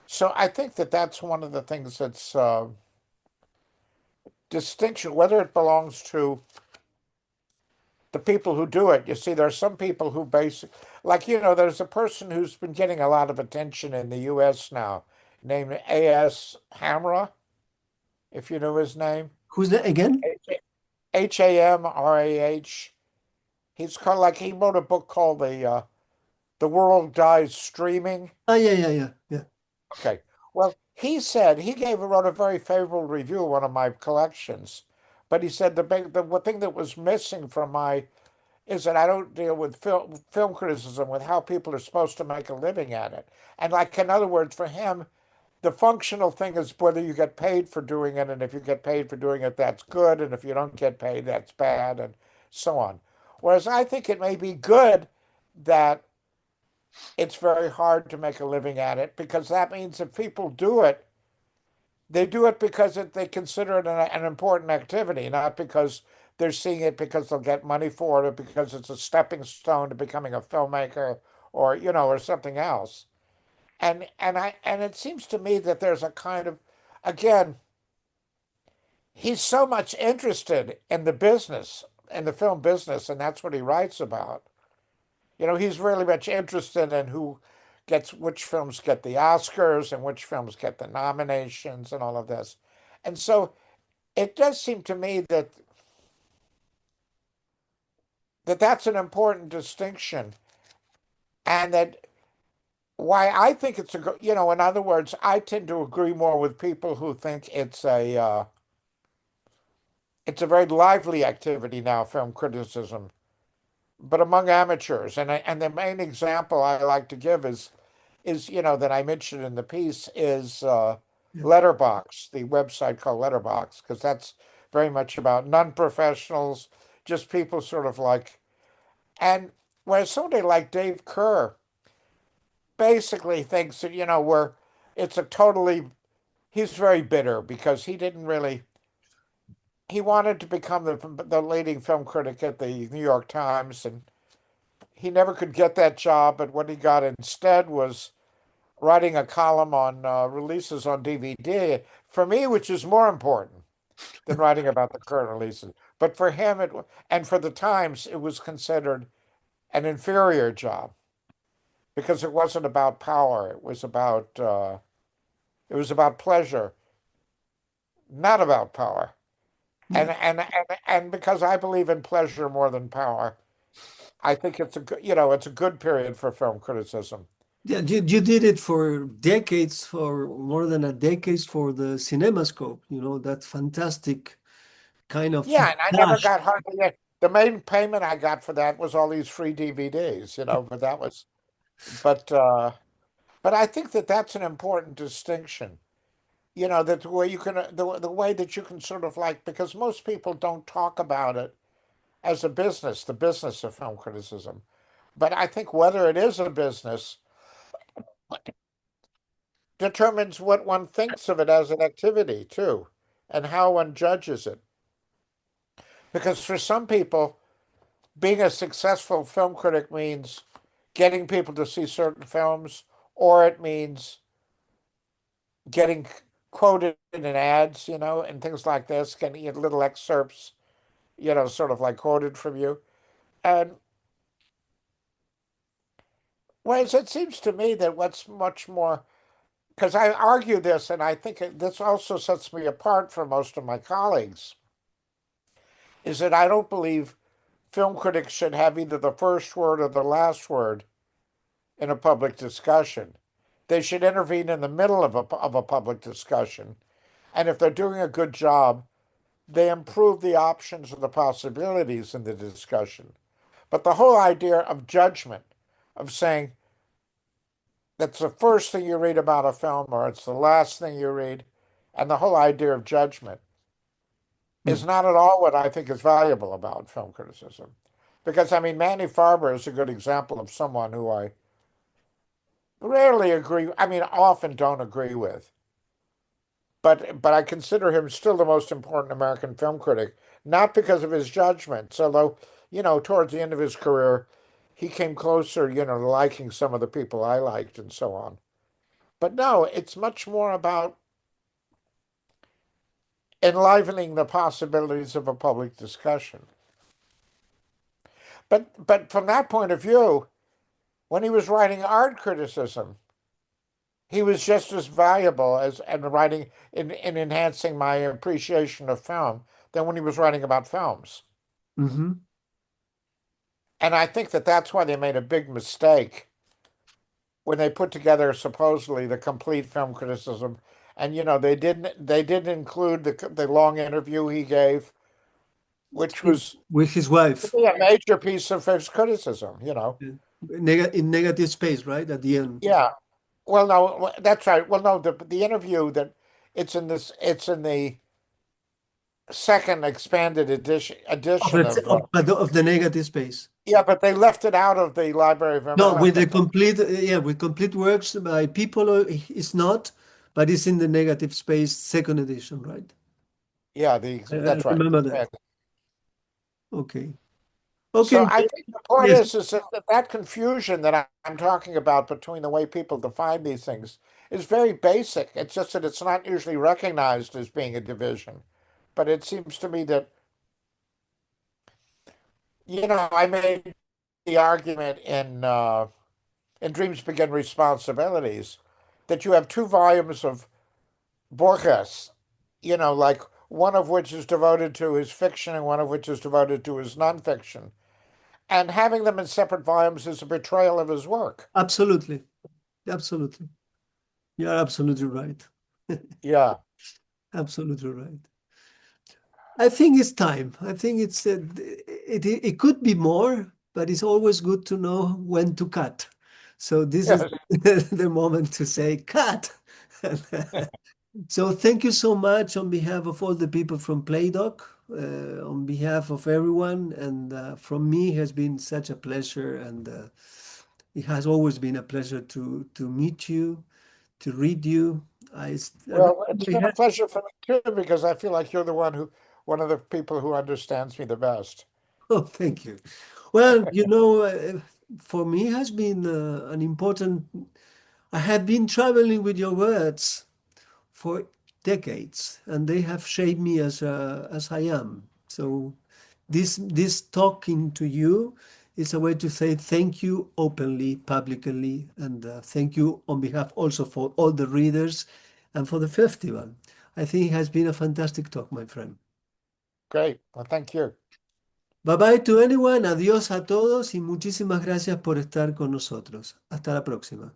S2: So I think that that's one of the things that's distinction, whether it belongs to the people who do it. You see, there are some people who like, there's a person who's been getting a lot of attention in the US now, named A.S. Hamra, if you know his name.
S1: Who's that again?
S2: Hamrah. He's called, like, he wrote a book called The World Dies Streaming.
S1: Ah, yeah, yeah, yeah, yeah.
S2: Okay. Well, he said wrote a very favorable review of one of my collections, but he said the one thing that was missing from my is that I don't deal with film criticism with how people are supposed to make a living at it. And, like, in other words, for him, the functional thing is whether you get paid for doing it, and if you get paid for doing it, that's good, and if you don't get paid, that's bad, and so on. Whereas I think it may be good that it's very hard to make a living at it, because that means if people do it, they do it because they consider it an important activity, not because they're seeing it because they'll get money for it, or because it's a stepping stone to becoming a filmmaker, or or something else. And it seems to me that there's a kind of, again, he's so much interested in the business, in the film business, and that's what he writes about. He's really much interested in which films get the Oscars and which films get the nominations and all of this. And so it does seem to me that's an important distinction, and that why I think it's in other words, I tend to agree more with people who think it's a very lively activity now, film criticism, but among amateurs. And the main example I like to give is that I mentioned in the piece is
S1: Yeah.
S2: Letterbox, the website called Letterbox, because that's very much about non-professionals, just people sort of like, and whereas somebody like Dave Kerr basically thinks that, it's a totally, he's very bitter because he didn't really, he wanted to become the leading film critic at the New York Times, and he never could get that job. But what he got instead was writing a column on releases on DVD, for me, which is more important than writing about the current releases. But for him, and for the Times, it was considered an inferior job because it wasn't about power. It was about pleasure, not about power.
S1: Yeah.
S2: And because I believe in pleasure more than power, I think it's a good period for film criticism.
S1: Yeah, you did it for decades, for more than a decade for the CinemaScope, that fantastic kind of
S2: Yeah, and I never
S1: dash.
S2: got hardly any. The main payment I got for that was all these free DVDs, but but I think that that's an important distinction. That the way you can the way that you can sort of, like, because most people don't talk about it as a business, the business of film criticism. But I think whether it is a business determines what one thinks of it as an activity too, and how one judges it. Because for some people, being a successful film critic means getting people to see certain films, or it means getting quoted in ads, and things like this, getting little excerpts, sort of like quoted from you. And whereas it seems to me that what's much more, because I argue this, and I think this also sets me apart from most of my colleagues, is that I don't believe film critics should have either the first word or the last word in a public discussion. They should intervene in the middle of a public discussion, And if they're doing a good job, they improve the options or the possibilities in the discussion. But the whole idea of judgment, of saying that's the first thing you read about a film or it's the last thing you read, and the whole idea of judgment is
S1: Mm.
S2: not at all what I think is valuable about film criticism. Because, I mean, Manny Farber is a good example of someone who I rarely agree, I mean, often don't agree with. But I consider him still the most important American film critic, not because of his judgments, although, towards the end of his career, he came closer, to liking some of the people I liked and so on. But no, it's much more about enlivening the possibilities of a public discussion. But from that point of view, when he was writing art criticism, he was just as valuable as in writing in enhancing my appreciation of film than when he was writing about films.
S1: Mhm.
S2: And I think that that's why they made a big mistake when they put together supposedly the complete film criticism. And they didn't include the long interview he gave, which was
S1: With his
S2: to
S1: wife.
S2: me a major piece of his criticism.
S1: Yeah. In negative space, right? At the end.
S2: Yeah. Well, no, that's right. Well, no, the interview that it's in the second expanded edition of
S1: Of the negative space.
S2: yeah, but they left it out of the Library of
S1: No, with the
S2: America.
S1: complete, yeah, with complete works by people, it's not, but it's in the negative space, second edition, right?
S2: Yeah,
S1: I
S2: that's right.
S1: remember that. Okay.
S2: So
S1: Okay.
S2: I think the point
S1: Yes,
S2: is that confusion that I'm talking about between the way people define these things is very basic. It's just that it's not usually recognized as being a division. But it seems to me that, I made the argument in Dreams Begin Responsibilities that you have two volumes of Borges, like one of which is devoted to his fiction and one of which is devoted to his nonfiction. And having them in separate volumes is a betrayal of his work.
S1: absolutely. Absolutely. You're absolutely right.
S2: Yeah.
S1: Absolutely right. I think it's time. I think it could be more, but it's always good to know when to cut. So this is
S2: Yes.
S1: the moment to say cut. So thank you so much on behalf of all the people from Playdoc, on behalf of everyone, and from me it has been such a pleasure, and it has always been a pleasure to meet you, to read you. I
S2: Well, it's
S1: really
S2: been a
S1: had,
S2: pleasure for me too, because I feel like you're one of the people who understands me the best.
S1: oh, thank you. Well, for me it has been an important. I have been traveling with your words for decades, and they have shaped me as I am. So this talking to you is a way to say thank you openly, publicly, and thank you on behalf also for all the readers and for the festival. I think it has been a fantastic talk, my friend.
S2: Great. Well, thank you.
S1: Bye bye to anyone, adiós a todos y muchísimas gracias por estar con nosotros. Hasta la próxima.